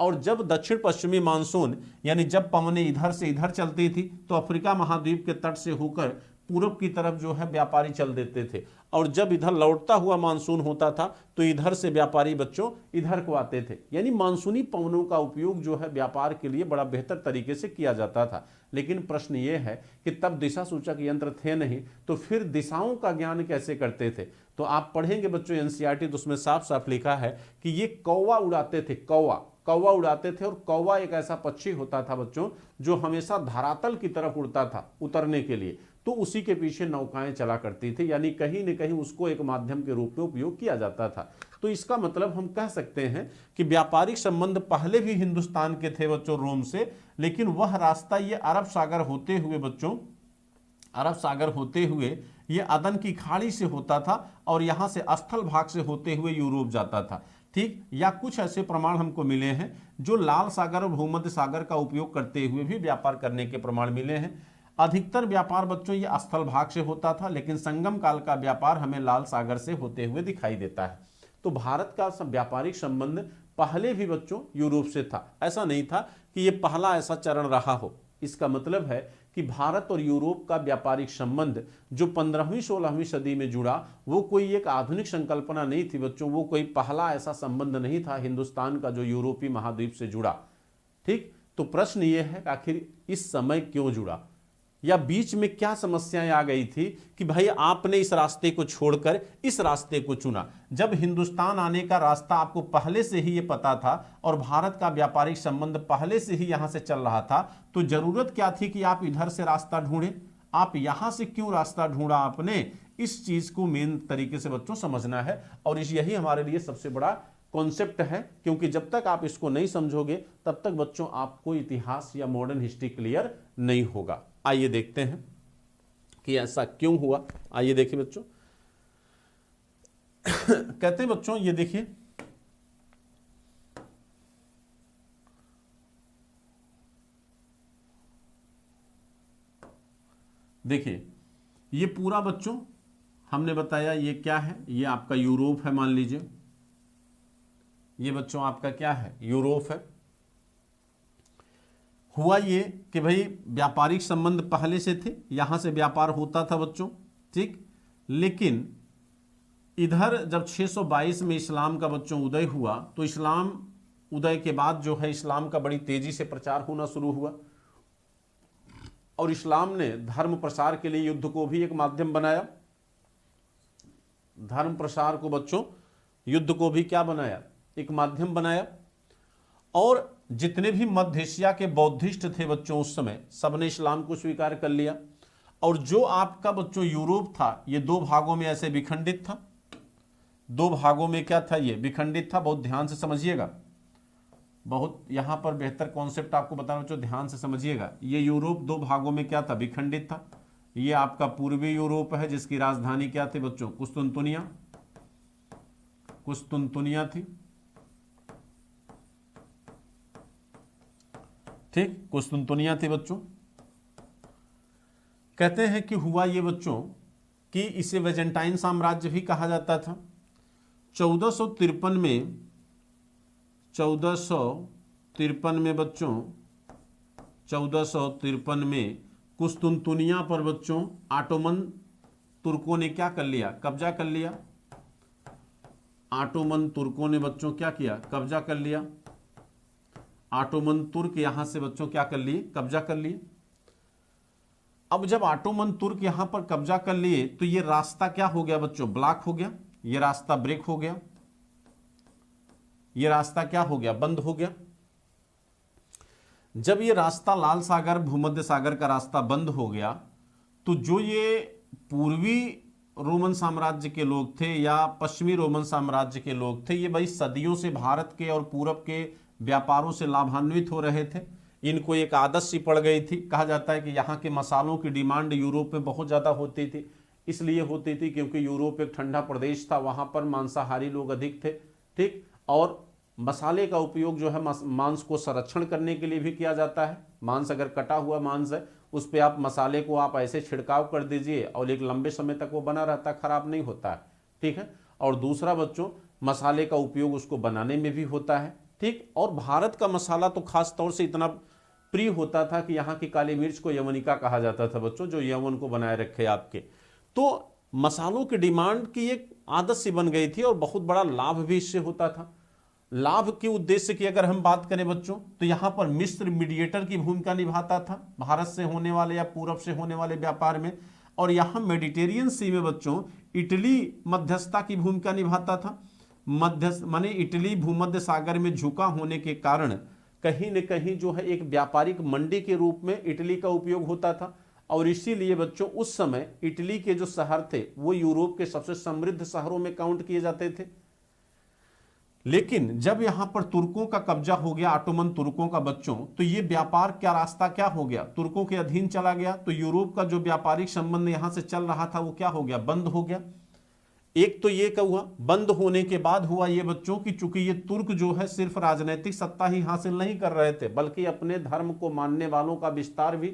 और जब दक्षिण पश्चिमी मानसून यानी जब पवनें इधर से इधर चलती थी तो अफ्रीका महाद्वीप के तट से होकर पूरब की तरफ जो है व्यापारी चल देते थे, और जब इधर लौटता हुआ मानसून होता था तो इधर से व्यापारी बच्चों इधर को आते थे। यानी मानसूनी पवनों का उपयोग जो है व्यापार के लिए बड़ा बेहतर तरीके से किया जाता था। लेकिन प्रश्न ये है कि तब दिशा सूचक यंत्र थे नहीं, तो फिर दिशाओं का ज्ञान कैसे करते थे? तो आप पढ़ेंगे बच्चों एनसीईआरटी, तो उसमें साफ साफ लिखा है कि ये कौवा उड़ाते थे, कौवा उड़ाते थे। और कौवा एक ऐसा पक्षी होता था बच्चों जो हमेशा धरातल की तरफ उड़ता था उतरने के लिए, तो उसी के पीछे नौकाएं चला करती थी, यानी कहीं न कहीं उसको एक माध्यम के रूप में उपयोग किया जाता था। तो इसका मतलब हम कह सकते हैं कि व्यापारिक संबंध पहले भी हिंदुस्तान के थे बच्चों रोम से, लेकिन वह रास्ता ये अरब सागर होते हुए बच्चों, अरब सागर होते हुए ये अदन की खाड़ी से होता था, और यहाँ से स्थल भाग से होते हुए यूरोप जाता था। ठीक, या कुछ ऐसे प्रमाण हमको मिले हैं जो लाल सागर और भूमध्य सागर का उपयोग करते हुए भी व्यापार करने के प्रमाण मिले हैं। अधिकतर व्यापार बच्चों ये स्थल भाग से होता था, लेकिन संगम काल का व्यापार हमें लाल सागर से होते हुए दिखाई देता है। तो भारत का व्यापारिक संबंध पहले भी बच्चों यूरोप से था, ऐसा नहीं था कि ये पहला ऐसा चरण रहा हो। इसका मतलब है कि भारत और यूरोप का व्यापारिक संबंध जो 15वीं-16वीं सदी में जुड़ा, वो कोई एक आधुनिक संकल्पना नहीं थी बच्चों, वो कोई पहला ऐसा संबंध नहीं था हिंदुस्तान का जो यूरोपीय महाद्वीप से जुड़ा। ठीक, तो प्रश्न ये है कि आखिर इस समय क्यों जुड़ा, या बीच में क्या समस्याएं आ गई थी कि भाई आपने इस रास्ते को छोड़कर इस रास्ते को चुना। जब हिंदुस्तान आने का रास्ता आपको पहले से ही ये पता था और भारत का व्यापारिक संबंध पहले से ही यहां से चल रहा था, तो जरूरत क्या थी कि आप इधर से रास्ता ढूंढें? आप यहां से क्यों रास्ता ढूंढा आपने? इस चीज को मेन तरीके से बच्चों समझना है, और यही हमारे लिए सबसे बड़ा कॉन्सेप्ट है, क्योंकि जब तक आप इसको नहीं समझोगे तब तक बच्चों आपको इतिहास या मॉडर्न हिस्ट्री क्लियर नहीं होगा। आइए देखते हैं कि ऐसा क्यों हुआ। आइए देखिए बच्चों, कहते हैं बच्चों, ये देखिए, देखिए ये पूरा बच्चों हमने बताया ये क्या है, ये आपका यूरोप है, मान लीजिए ये बच्चों आपका क्या है, यूरोप है। हुआ ये कि भाई व्यापारिक संबंध पहले से थे, यहां से व्यापार होता था बच्चों, ठीक, लेकिन इधर जब 622 में इस्लाम का बच्चों उदय हुआ, तो इस्लाम उदय के बाद जो है इस्लाम का बड़ी तेजी से प्रचार होना शुरू हुआ, और इस्लाम ने धर्म प्रसार के लिए युद्ध को भी एक माध्यम बनाया। धर्म प्रसार को बच्चों युद्ध को भी क्या बनाया, एक माध्यम बनाया। और जितने भी मध्य एशिया के बौद्धिस्ट थे बच्चों उस समय, सबने इस्लाम को स्वीकार कर लिया। और जो आपका बच्चों यूरोप था, ये दो भागों में ऐसे विखंडित था। दो भागों में क्या था, ये विखंडित था। बहुत ध्यान से समझिएगा, बहुत यहां पर बेहतर कॉन्सेप्ट आपको बता रहा हूं बच्चों, ध्यान से समझिएगा। ये यूरोप दो भागों में क्या था, विखंडित था। ये आपका पूर्वी यूरोप है, जिसकी राजधानी क्या थी बच्चों, कुस्तुनतुनिया, कुस्तुनतुनिया थी, ठीक, कुस्तुनतुनिया थी बच्चों। कहते हैं कि हुआ ये बच्चों कि इसे वेजेंटाइन साम्राज्य भी कहा जाता था। 1453 में, 1453 में बच्चों, 1453 में कुस्तुनतुनिया पर बच्चों ऑटोमन तुर्कों ने क्या कर लिया, कब्जा कर लिया। ऑटोमन तुर्कों ने बच्चों क्या किया, कब्जा कर लिया। ऑटोमन तुर्क यहां से बच्चों क्या कर लिए, कब्जा कर लिए। अब जब ऑटोमन तुर्क यहां पर कब्जा कर लिए, तो ये रास्ता क्या हो गया बच्चों, ब्लॉक हो गया। ये रास्ता ब्रेक हो गया, ये रास्ता क्या हो गया, बंद हो गया। जब ये रास्ता लाल सागर भूमध्य सागर का रास्ता बंद हो गया, तो जो ये पूर्वी रोमन साम्राज्य के लोग थे या पश्चिमी रोमन साम्राज्य के लोग थे, ये भाई सदियों से भारत के और पूरब के व्यापारों से लाभान्वित हो रहे थे। इनको एक आदत सी पड़ गई थी। कहा जाता है कि यहाँ के मसालों की डिमांड यूरोप में बहुत ज़्यादा होती थी। इसलिए होती थी क्योंकि यूरोप एक ठंडा प्रदेश था, वहाँ पर मांसाहारी लोग अधिक थे, ठीक। और मसाले का उपयोग जो है मांस को संरक्षण करने के लिए भी किया जाता है। मांस अगर कटा हुआ मांस है, उस पर आप मसाले को आप ऐसे छिड़काव कर दीजिए और एक लंबे समय तक वो बना रहता है, खराब नहीं होता है, ठीक है। और दूसरा बच्चों, मसाले का उपयोग उसको बनाने में भी होता है, ठीक। और भारत का मसाला तो खास तौर से इतना प्रिय होता था कि यहाँ की काली मिर्च को यवनिका कहा जाता था बच्चों, जो यवन को बनाए रखे आपके। तो मसालों की डिमांड की एक आदत सी बन गई थी और बहुत बड़ा लाभ भी इससे होता था। लाभ के उद्देश्य की अगर हम बात करें बच्चों, तो यहाँ पर मिस्र मीडिएटर की भूमिका निभाता था भारत से होने वाले या पूरब से होने वाले व्यापार में। और यहाँ मेडिटेरियन सी में बच्चों इटली मध्यस्थता की भूमिका निभाता था। मध्यस्थ माने इटली भूमध्य सागर में झुका होने के कारण कहीं न कहीं जो है एक व्यापारिक मंडी के रूप में इटली का उपयोग होता था। और इसीलिए बच्चों उस समय इटली के जो शहर थे वो यूरोप के सबसे समृद्ध शहरों में काउंट किए जाते थे। लेकिन जब यहां पर तुर्कों का कब्जा हो गया, ऑटोमन तुर्कों का बच्चों, तो ये व्यापार क्या रास्ता क्या हो गया, तुर्कों के अधीन चला गया। तो यूरोप का जो व्यापारिक संबंध यहां से चल रहा था वो क्या हो गया, बंद हो गया। एक तो ये क्या हुआ, बंद होने के बाद हुआ ये बच्चों कि चूंकि ये तुर्क जो है सिर्फ राजनीतिक सत्ता ही हासिल नहीं कर रहे थे, बल्कि अपने धर्म को मानने वालों का विस्तार भी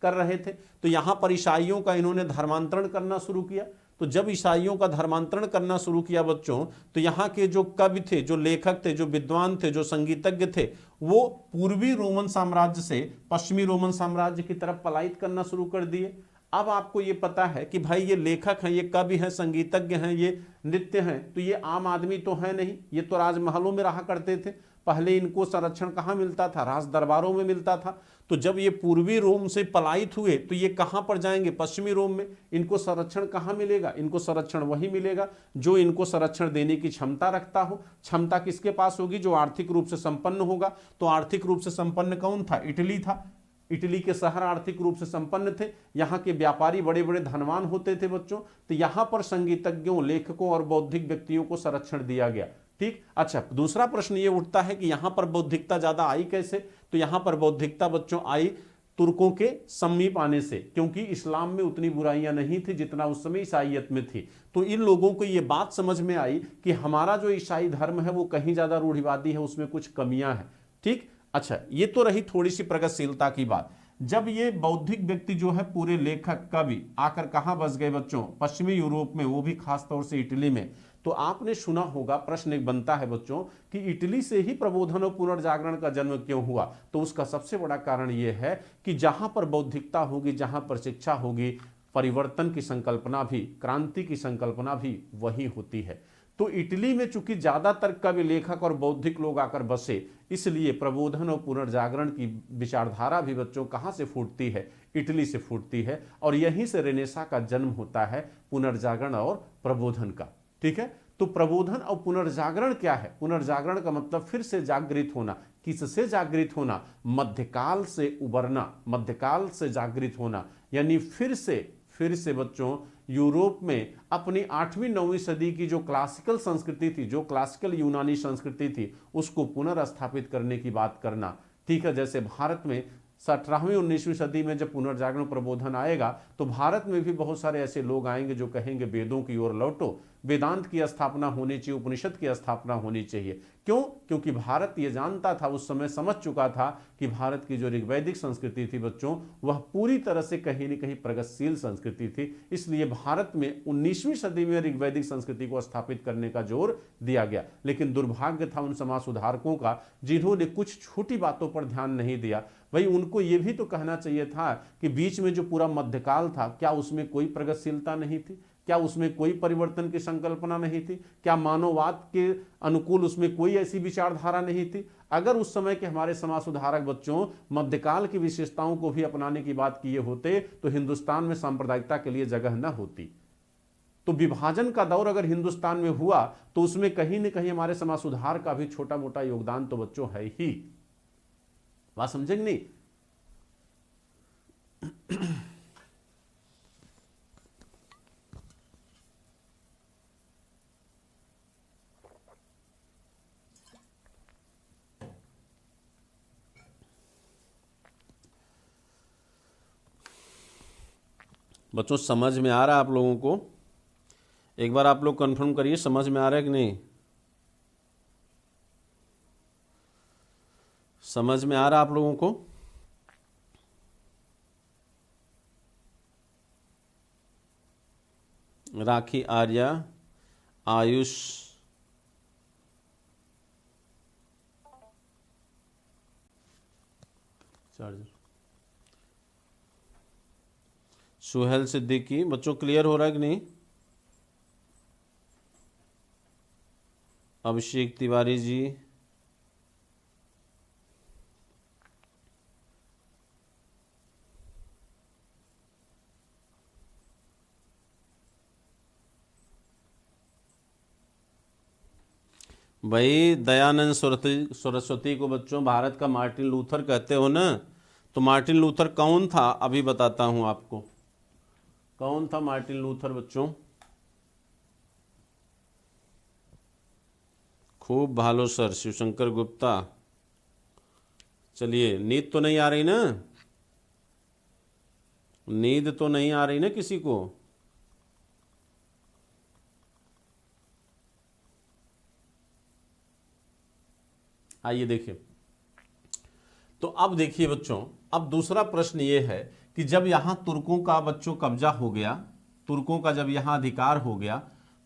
कर रहे थे। तो यहां पर ईसाइयों का इन्होंने धर्मांतरण करना शुरू किया। तो जब ईसाइयों का धर्मांतरण करना शुरू किया बच्चों, तो यहाँ के जो कवि थे, जो लेखक थे, जो विद्वान थे, जो संगीतज्ञ थे, वो पूर्वी रोमन साम्राज्य से पश्चिमी रोमन साम्राज्य की तरफ पलायित करना शुरू कर दिए। अब आपको ये पता है कि भाई ये लेखक हैं, ये कवि हैं, संगीतज्ञ हैं, ये नृत्य हैं, तो ये आम आदमी तो है नहीं, ये तो राजमहलों में रहा करते थे। पहले इनको संरक्षण कहाँ मिलता था? राज दरबारों में मिलता था। तो जब ये पूर्वी रोम से पलायित हुए तो ये कहाँ पर जाएंगे? पश्चिमी रोम में। इनको संरक्षण कहाँ मिलेगा? इनको संरक्षण वही मिलेगा जो इनको संरक्षण देने की क्षमता रखता हो। क्षमता किसके पास होगी? जो आर्थिक रूप से संपन्न होगा। तो आर्थिक रूप से संपन्न कौन था? इटली था। इटली के शहर आर्थिक रूप से संपन्न थे, यहाँ के व्यापारी बड़े बड़े धनवान होते थे बच्चों। तो यहाँ पर संगीतज्ञों, लेखकों और बौद्धिक व्यक्तियों को संरक्षण दिया गया। ठीक। अच्छा, दूसरा प्रश्न ये उठता है कि यहाँ पर बौद्धिकता ज्यादा आई कैसे? तो यहाँ पर बौद्धिकता बच्चों आई तुर्कों के समीप आने से, क्योंकि इस्लाम में उतनी बुराइयां नहीं थी जितना उस समय ईसाइयत में थी। तो इन लोगों को ये बात समझ में आई कि हमारा जो ईसाई धर्म है वो कहीं ज्यादा रूढ़िवादी है, उसमें कुछ कमियां हैं। ठीक। अच्छा, ये तो रही थोड़ी सी प्रगतिशीलता की बात। जब ये बौद्धिक व्यक्ति जो है, पूरे लेखक कवि आकर कहां बस गए बच्चों? पश्चिमी यूरोप में, वो भी खास तौर से इटली में। तो आपने सुना होगा, प्रश्न एक बनता है बच्चों कि इटली से ही प्रबोधन और पुनर्जागरण का जन्म क्यों हुआ? तो उसका सबसे बड़ा कारण यह है कि जहां पर बौद्धिकता होगी, जहां पर शिक्षा होगी, परिवर्तन की संकल्पना भी, क्रांति की संकल्पना भी वही होती है। तो इटली में चूंकि ज्यादातर कवि, लेखक और बौद्धिक लोग आकर बसे, इसलिए प्रबोधन और पुनर्जागरण की विचारधारा भी बच्चों कहां से फूटती है? इटली से फूटती है। और यहीं से रेनेसा का जन्म होता है, पुनर्जागरण और प्रबोधन का। ठीक है। तो प्रबोधन और पुनर्जागरण क्या है? पुनर्जागरण का मतलब फिर से जागृत होना। किससे जागृत होना? मध्यकाल से उबरना, मध्यकाल से जागृत होना। यानी फिर से बच्चों यूरोप में अपनी 8वीं 9वीं सदी की जो क्लासिकल संस्कृति थी, जो क्लासिकल यूनानी संस्कृति थी, उसको पुनर्स्थापित करने की बात करना। ठीक है। जैसे भारत में 18वीं 19वीं सदी में जब पुनर्जागरण प्रबोधन आएगा तो भारत में भी बहुत सारे ऐसे लोग आएंगे जो कहेंगे वेदों की ओर लौटो, वेदांत की स्थापना होनी चाहिए, उपनिषद की स्थापना होनी चाहिए। क्यों? क्योंकि भारत ये जानता था, उस समय समझ चुका था कि भारत की जो ऋग्वैदिक संस्कृति थी बच्चों, वह पूरी तरह से कहीं न कहीं प्रगतिशील संस्कृति थी। इसलिए भारत में 19वीं सदी में ऋग्वैदिक संस्कृति को स्थापित करने का जोर दिया गया। लेकिन दुर्भाग्य था उन समाज सुधारकों का जिन्होंने कुछ छोटी बातों पर ध्यान नहीं दिया। भाई, उनको यह भी तो कहना चाहिए था कि बीच में जो पूरा मध्यकाल था, क्या उसमें कोई प्रगतिशीलता नहीं थी? क्या उसमें कोई परिवर्तन की संकल्पना नहीं थी? क्या मानववाद के अनुकूल उसमें कोई ऐसी विचारधारा नहीं थी? अगर उस समय के हमारे समाज सुधारक बच्चों मध्यकाल की विशेषताओं को भी अपनाने की बात किए होते तो हिंदुस्तान में सांप्रदायिकता के लिए जगह न होती। तो विभाजन का दौर अगर हिंदुस्तान में हुआ तो उसमें कहीं न कहीं हमारे समाज सुधार का भी छोटा मोटा योगदान तो बच्चों है ही। बात समझेंगे नहीं? बच्चों समझ में आ रहा है आप लोगों को? एक बार आप लोग कंफर्म करिए, समझ में आ रहा है कि नहीं? समझ में आ रहा है आप लोगों को? राखी, आर्या, आयुष, चार्जर, सुहेल सिद्दीकी, बच्चों क्लियर हो रहा है कि नहीं? अभिषेक तिवारी जी, भाई दयानंद सरस्वती को बच्चों भारत का मार्टिन लूथर कहते हो ना? तो मार्टिन लूथर कौन था अभी बताता हूं आपको। कौन था मार्टिन लूथर बच्चों? खूब भालो सर, शिवशंकर गुप्ता। चलिए, नींद तो नहीं आ रही ना? नींद तो नहीं आ रही ना किसी को? आइए देखिए। तो अब देखिए बच्चों, अब दूसरा प्रश्न ये है कि जब यहां तुर्कों का बच्चों कब्जा हो गया, तुर्कों का जब यहाँ अधिकार हो गया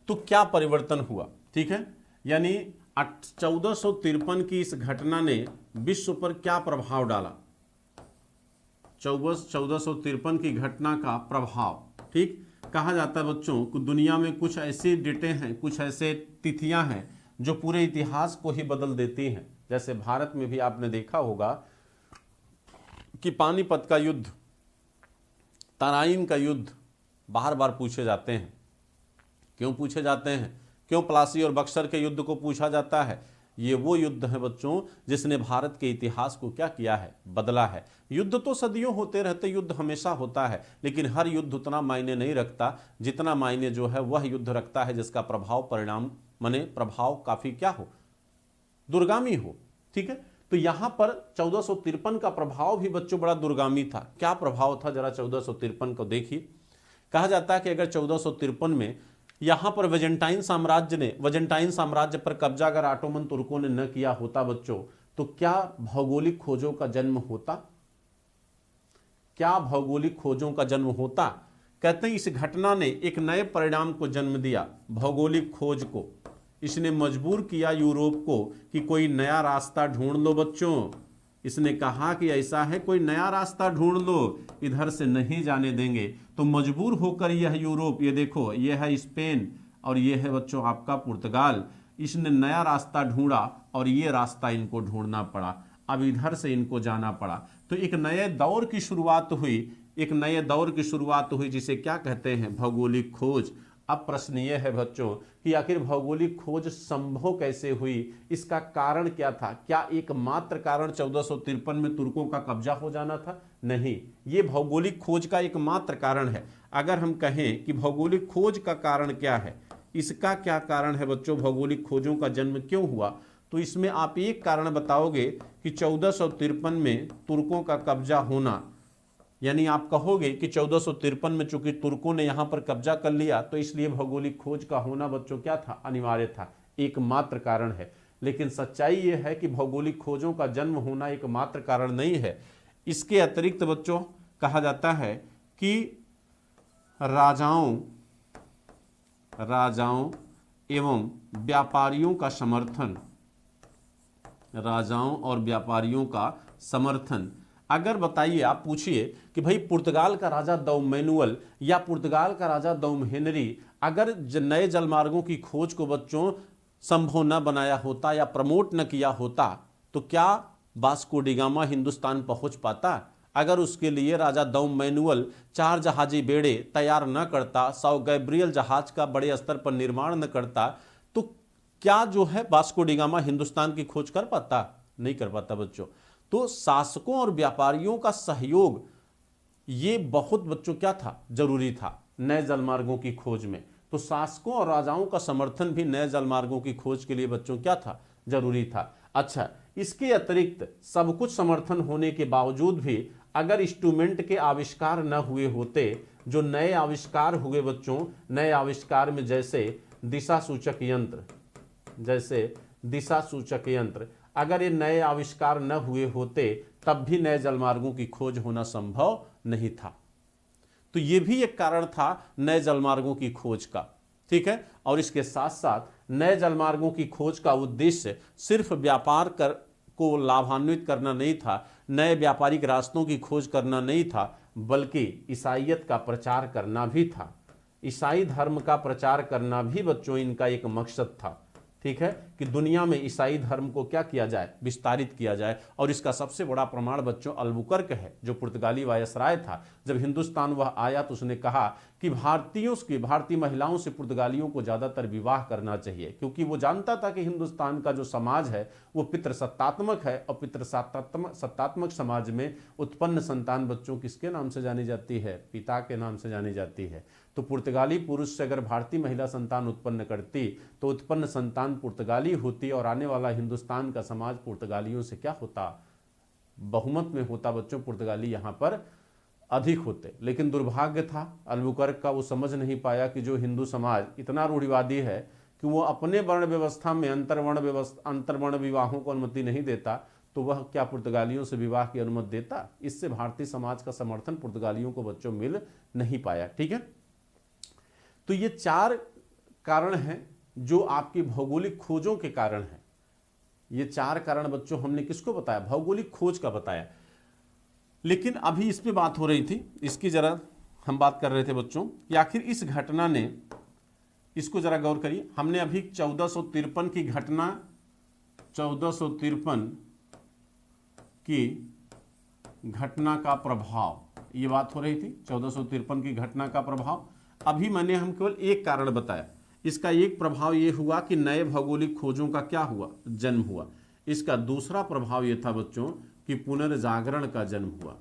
तो क्या परिवर्तन हुआ, ठीक है। यानी 1453 की इस घटना ने विश्व पर क्या प्रभाव डाला, 1453 की घटना का प्रभाव, ठीक। कहा जाता है बच्चों कि दुनिया में कुछ ऐसी डेटें हैं, कुछ ऐसे तिथियां हैं जो पूरे इतिहास को ही बदल देती हैं। जैसे भारत में भी आपने देखा होगा कि पानीपत का युद्ध, तराइन का युद्ध बार बार पूछे जाते हैं। क्यों पूछे जाते हैं, क्यों प्लासी और बक्सर के युद्ध को पूछा जाता है? ये वो युद्ध है बच्चों जिसने भारत के इतिहास को क्या किया है, बदला है। युद्ध तो सदियों होते रहते, युद्ध हमेशा होता है, लेकिन हर युद्ध उतना मायने नहीं रखता जितना मायने जो है वह युद्ध रखता है जिसका प्रभाव, परिणाम माने प्रभाव काफी क्या हो, दूरगामी हो, ठीक है। तो यहां पर 1453 का प्रभाव भी बच्चों बड़ा दूरगामी था। क्या प्रभाव था, जरा 1453 को देखिए। कहा जाता है कि अगर 1453 में यहां पर वेजेंटाइन साम्राज्य पर कब्जा अगर ऑटोमन तुर्कों ने न किया होता बच्चों, तो क्या भौगोलिक खोजों का जन्म होता, क्या भौगोलिक खोजों का जन्म होता? कहते हैं इस घटना ने एक नए परिणाम को जन्म दिया, भौगोलिक खोज को। इसने मजबूर किया यूरोप को कि कोई नया रास्ता ढूंढ लो बच्चों। इसने कहा कि ऐसा है, कोई नया रास्ता ढूंढ लो, इधर से नहीं जाने देंगे। तो मजबूर होकर यह यूरोप, ये देखो ये है स्पेन और ये है बच्चों आपका पुर्तगाल, इसने नया रास्ता ढूंढा और ये रास्ता इनको ढूंढना पड़ा, अब इधर से इनको जाना पड़ा। तो एक नए दौर की शुरुआत हुई, जिसे क्या कहते हैं, भौगोलिक खोज। अब प्रश्न ये है बच्चों कि आखिर भौगोलिक खोज संभव कैसे हुई, इसका कारण क्या था? क्या एकमात्र कारण 1453 में तुर्कों का कब्जा हो जाना था? नहीं, ये भौगोलिक खोज का एकमात्र कारण है। अगर हम कहें कि भौगोलिक खोज का कारण क्या है, इसका क्या कारण है बच्चों, भौगोलिक खोजों का जन्म क्यों हुआ, तो इसमें आप एक कारण बताओगे कि 1453 में तुर्कों का कब्जा होना, यानी आप कहोगे कि 1453 में चूंकि तुर्कों ने यहां पर कब्जा कर लिया तो इसलिए भौगोलिक खोज का होना बच्चों क्या था, अनिवार्य था, एकमात्र कारण है। लेकिन सच्चाई यह है कि भौगोलिक खोजों का जन्म होना एकमात्र कारण नहीं है। इसके अतिरिक्त बच्चों कहा जाता है कि राजाओं एवं व्यापारियों का समर्थन, राजाओं और व्यापारियों का समर्थन। अगर बताइए, आप पूछिए कि भाई पुर्तगाल का राजा दौम मैनुअल या पुर्तगाल का राजा दौम हेनरी अगर नए जलमार्गों की खोज को बच्चों संभव न बनाया होता या प्रमोट न किया होता तो क्या वास्को डी गामा हिंदुस्तान पहुंच पाता? अगर उसके लिए राजा दौम मैनुअल 4 जहाजी बेड़े तैयार न करता, 100 गैब्रियल जहाज का बड़े स्तर पर निर्माण न करता, तो क्या जो है वास्को डी गामा हिंदुस्तान की खोज कर पाता? नहीं कर पाता बच्चों। तो शासकों और व्यापारियों का सहयोग ये बहुत बच्चों क्या था, जरूरी था नए जलमार्गों की खोज में। तो शासकों और राजाओं का समर्थन भी नए जलमार्गों की खोज के लिए बच्चों क्या था, जरूरी था। अच्छा, इसके अतिरिक्त सब कुछ समर्थन होने के बावजूद भी अगर इंस्ट्रूमेंट के आविष्कार न हुए होते, जो नए आविष्कार हुए बच्चों, नए आविष्कार में जैसे दिशा सूचक यंत्र, अगर ये नए आविष्कार न हुए होते तब भी नए जलमार्गों की खोज होना संभव नहीं था। तो ये भी एक कारण था नए जलमार्गों की खोज का, ठीक है। और इसके साथ साथ नए जलमार्गों की खोज का उद्देश्य सिर्फ व्यापार को लाभान्वित करना नहीं था, नए व्यापारिक रास्तों की खोज करना नहीं था, बल्कि ईसाईयत का प्रचार करना भी था। ईसाई धर्म का प्रचार करना भी बच्चों इनका एक मकसद था, ठीक है, कि दुनिया में ईसाई धर्म को क्या किया जाए, विस्तारित किया जाए। और इसका सबसे बड़ा प्रमाण बच्चों अल्बुकर्क है, जो पुर्तगाली वायसराय था। जब हिंदुस्तान वह आया तो उसने कहा कि भारतीय महिलाओं से पुर्तगालियों को ज़्यादातर विवाह करना चाहिए, क्योंकि वो जानता था कि हिंदुस्तान का जो समाज है वो पितृसत्तात्मक है, और पितृसत्तात्मक समाज में उत्पन्न संतान बच्चों किसके नाम से जानी जाती है, पिता के नाम से जानी जाती है। तो पुर्तगाली पुरुष से अगर भारतीय महिला संतान उत्पन्न करती तो उत्पन्न संतान पुर्तगाली होती, और आने वाला हिंदुस्तान का समाज पुर्तगालियों से क्या होता, बहुमत में होता बच्चों, पुर्तगाली यहाँ पर अधिक होते। लेकिन दुर्भाग्य था अल्बुकर्क का, वो समझ नहीं पाया कि जो हिंदू समाज इतना रूढ़िवादी है कि वो अपने वर्ण व्यवस्था में अंतर्वर्ण विवाहों को अनुमति नहीं देता, तो वह क्या पुर्तगालियों से विवाह की अनुमति देता? इससे भारतीय समाज का समर्थन पुर्तगालियों को बच्चों मिल नहीं पाया, ठीक है। तो ये 4 कारण हैं जो आपकी भौगोलिक खोजों के कारण हैं। ये 4 कारण बच्चों हमने किसको बताया? भौगोलिक खोज का बताया। लेकिन अभी इस पे बात हो रही थी, इसकी जरा हम बात कर रहे थे बच्चों कि आखिर इस घटना ने, इसको जरा गौर करिए, हमने अभी 1453 की घटना, 1453 की घटना का प्रभाव, ये बात हो रही थी 1453 की घटना का प्रभाव। अभी मैंने हम केवल एक कारण बताया, इसका एक प्रभाव ये हुआ कि नए भौगोलिक खोजों का क्या हुआ? जन्म हुआ। इसका दूसरा प्रभाव ये था बच्चों कि पुनर्जागरण का जन्म हुआ।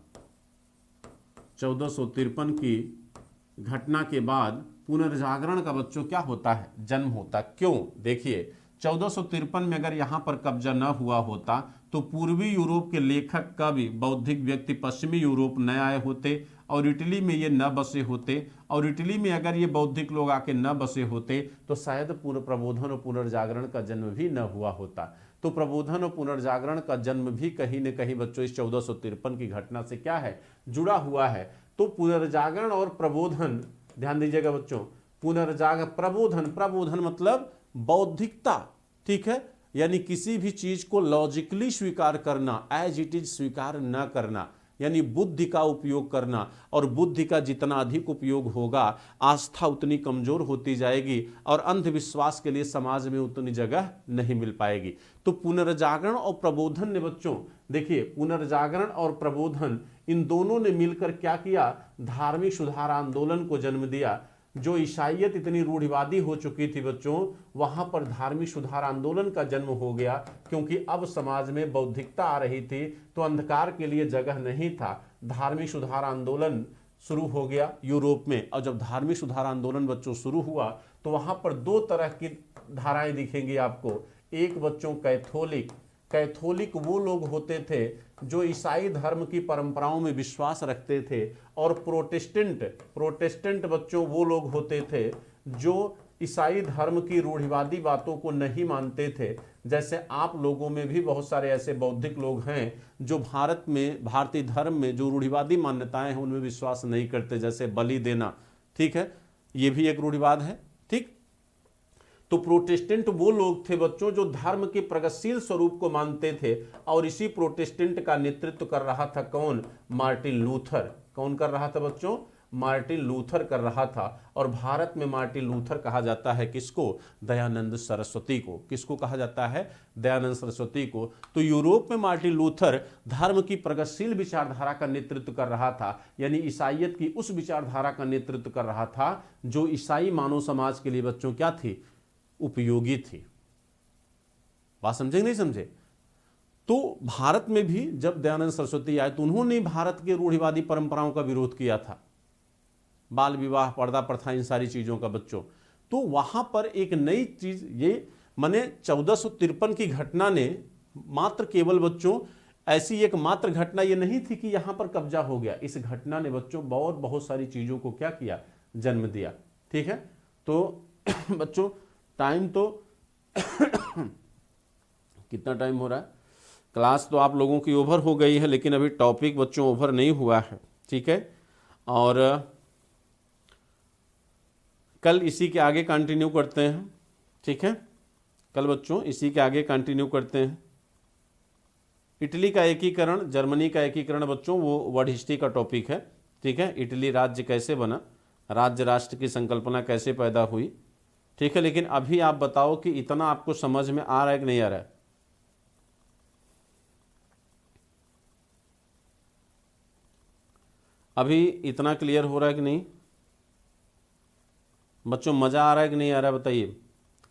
1453 की घटना के बाद पुनर्जागरण का बच्चों क्या होता है? जन्म होता। क्यों? देखिए 1453 में अगर यहां पर कब्जा न हुआ होता तो पूर्वी यूरोप के लेखक, कवि, बौद्धिक व्यक्ति पश्चिमी यूरोप न आए होते और इटली में ये न बसे होते, और इटली में अगर ये बौद्धिक लोग आके न बसे होते तो शायद पूर्ण प्रबोधन और पुनर्जागरण का जन्म भी न हुआ होता। तो प्रबोधन और पुनर्जागरण का जन्म भी कहीं न कहीं बच्चों इस 1453 की घटना से क्या है? जुड़ा हुआ है। तो पुनर्जागरण और प्रबोधन, ध्यान दीजिएगा बच्चों, प्रबोधन, प्रबोधन मतलब बौद्धिकता, ठीक है, यानी किसी भी चीज को लॉजिकली स्वीकार करना, एज इट इज स्वीकार न करना, यानी बुद्धि का उपयोग करना। और बुद्धि का जितना अधिक उपयोग होगा आस्था उतनी कमजोर होती जाएगी और अंधविश्वास के लिए समाज में उतनी जगह नहीं मिल पाएगी। तो पुनर्जागरण और प्रबोधन ने बच्चों, देखिए पुनर्जागरण और प्रबोधन इन दोनों ने मिलकर क्या किया? धार्मिक सुधार आंदोलन को जन्म दिया। जो ईसाइयत इतनी रूढ़िवादी हो चुकी थी बच्चों, वहां पर धार्मिक सुधार आंदोलन का जन्म हो गया, क्योंकि अब समाज में बौद्धिकता आ रही थी तो अंधकार के लिए जगह नहीं था। धार्मिक सुधार आंदोलन शुरू हो गया यूरोप में, और जब धार्मिक सुधार आंदोलन बच्चों शुरू हुआ तो वहां पर 2 तरह की धाराएं दिखेंगी आपको। एक बच्चों कैथोलिक, कैथोलिक वो लोग होते थे जो ईसाई धर्म की परंपराओं में विश्वास रखते थे, और प्रोटेस्टेंट, प्रोटेस्टेंट बच्चों वो लोग होते थे जो ईसाई धर्म की रूढ़िवादी बातों को नहीं मानते थे। जैसे आप लोगों में भी बहुत सारे ऐसे बौद्धिक लोग हैं जो भारत में, भारतीय धर्म में जो रूढ़िवादी मान्यताएं हैं उनमें विश्वास नहीं करते, जैसे बलि देना, ठीक है, ये भी एक रूढ़िवाद है, ठीक। तो प्रोटेस्टेंट वो लोग थे बच्चों जो धर्म के प्रगतिशील स्वरूप को मानते थे, और इसी प्रोटेस्टेंट का नेतृत्व कर रहा था कौन? Martin Luther. कौन कर रहा था बच्चों? मार्टिन लूथर कर रहा था। और भारत में मार्टिन लूथर कहा जाता है किसको? दयानंद सरस्वती को। किसको कहा जाता है? दयानंद सरस्वती को। तो यूरोप में मार्टिन लूथर धर्म की प्रगतिशील विचारधारा का नेतृत्व कर रहा था, यानी ईसाइयत की उस विचारधारा का नेतृत्व कर रहा था जो ईसाई मानव समाज के लिए बच्चों क्या थी? उपयोगी थी। बात समझे नहीं समझे? तो भारत में भी जब दयानंद सरस्वती आए तो उन्होंने भारत के रूढ़िवादी परंपराओं का विरोध किया था, बाल विवाह, पर्दा प्रथा, इन सारी चीजों का बच्चों। तो वहां पर एक नई चीज, ये माने 1453 की घटना ने मात्र केवल बच्चों ऐसी एक मात्र घटना ये नहीं थी कि यहां पर कब्जा हो गया। इस घटना ने बच्चों बहुत सारी चीजों को क्या किया? जन्म दिया, ठीक है। तो बच्चों टाइम तो कितना टाइम हो रहा है? क्लास तो आप लोगों की ओवर हो गई है, लेकिन अभी टॉपिक बच्चों ओवर नहीं हुआ है, ठीक है। और कल इसी के आगे कंटिन्यू करते हैं, ठीक है। कल बच्चों इसी के आगे कंटिन्यू करते हैं। इटली का एकीकरण, जर्मनी का एकीकरण बच्चों वो वर्ल्ड हिस्ट्री का टॉपिक है, ठीक है। इटली राज्य कैसे बना, राज्य राष्ट्र की संकल्पना कैसे पैदा हुई, ठीक है। लेकिन अभी आप बताओ कि इतना आपको समझ में आ रहा है कि नहीं आ रहा है? अभी इतना क्लियर हो रहा है कि नहीं बच्चों? मजा आ रहा है कि नहीं आ रहा है? बताइए,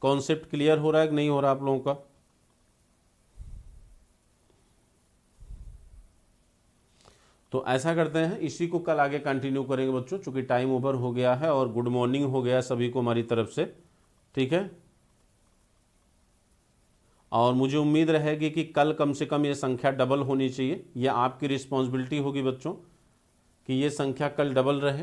कॉन्सेप्ट क्लियर हो रहा है कि नहीं हो रहा आप लोगों का? तो ऐसा करते हैं, इसी को कल आगे कंटिन्यू करेंगे बच्चों, चूंकि टाइम ओवर हो गया है और गुड मॉर्निंग हो गया सभी को हमारी तरफ से, ठीक है। और मुझे उम्मीद रहेगी कि कल कम से कम ये संख्या डबल होनी चाहिए। यह आपकी रिस्पॉन्सिबिलिटी होगी बच्चों कि ये संख्या कल डबल रहे।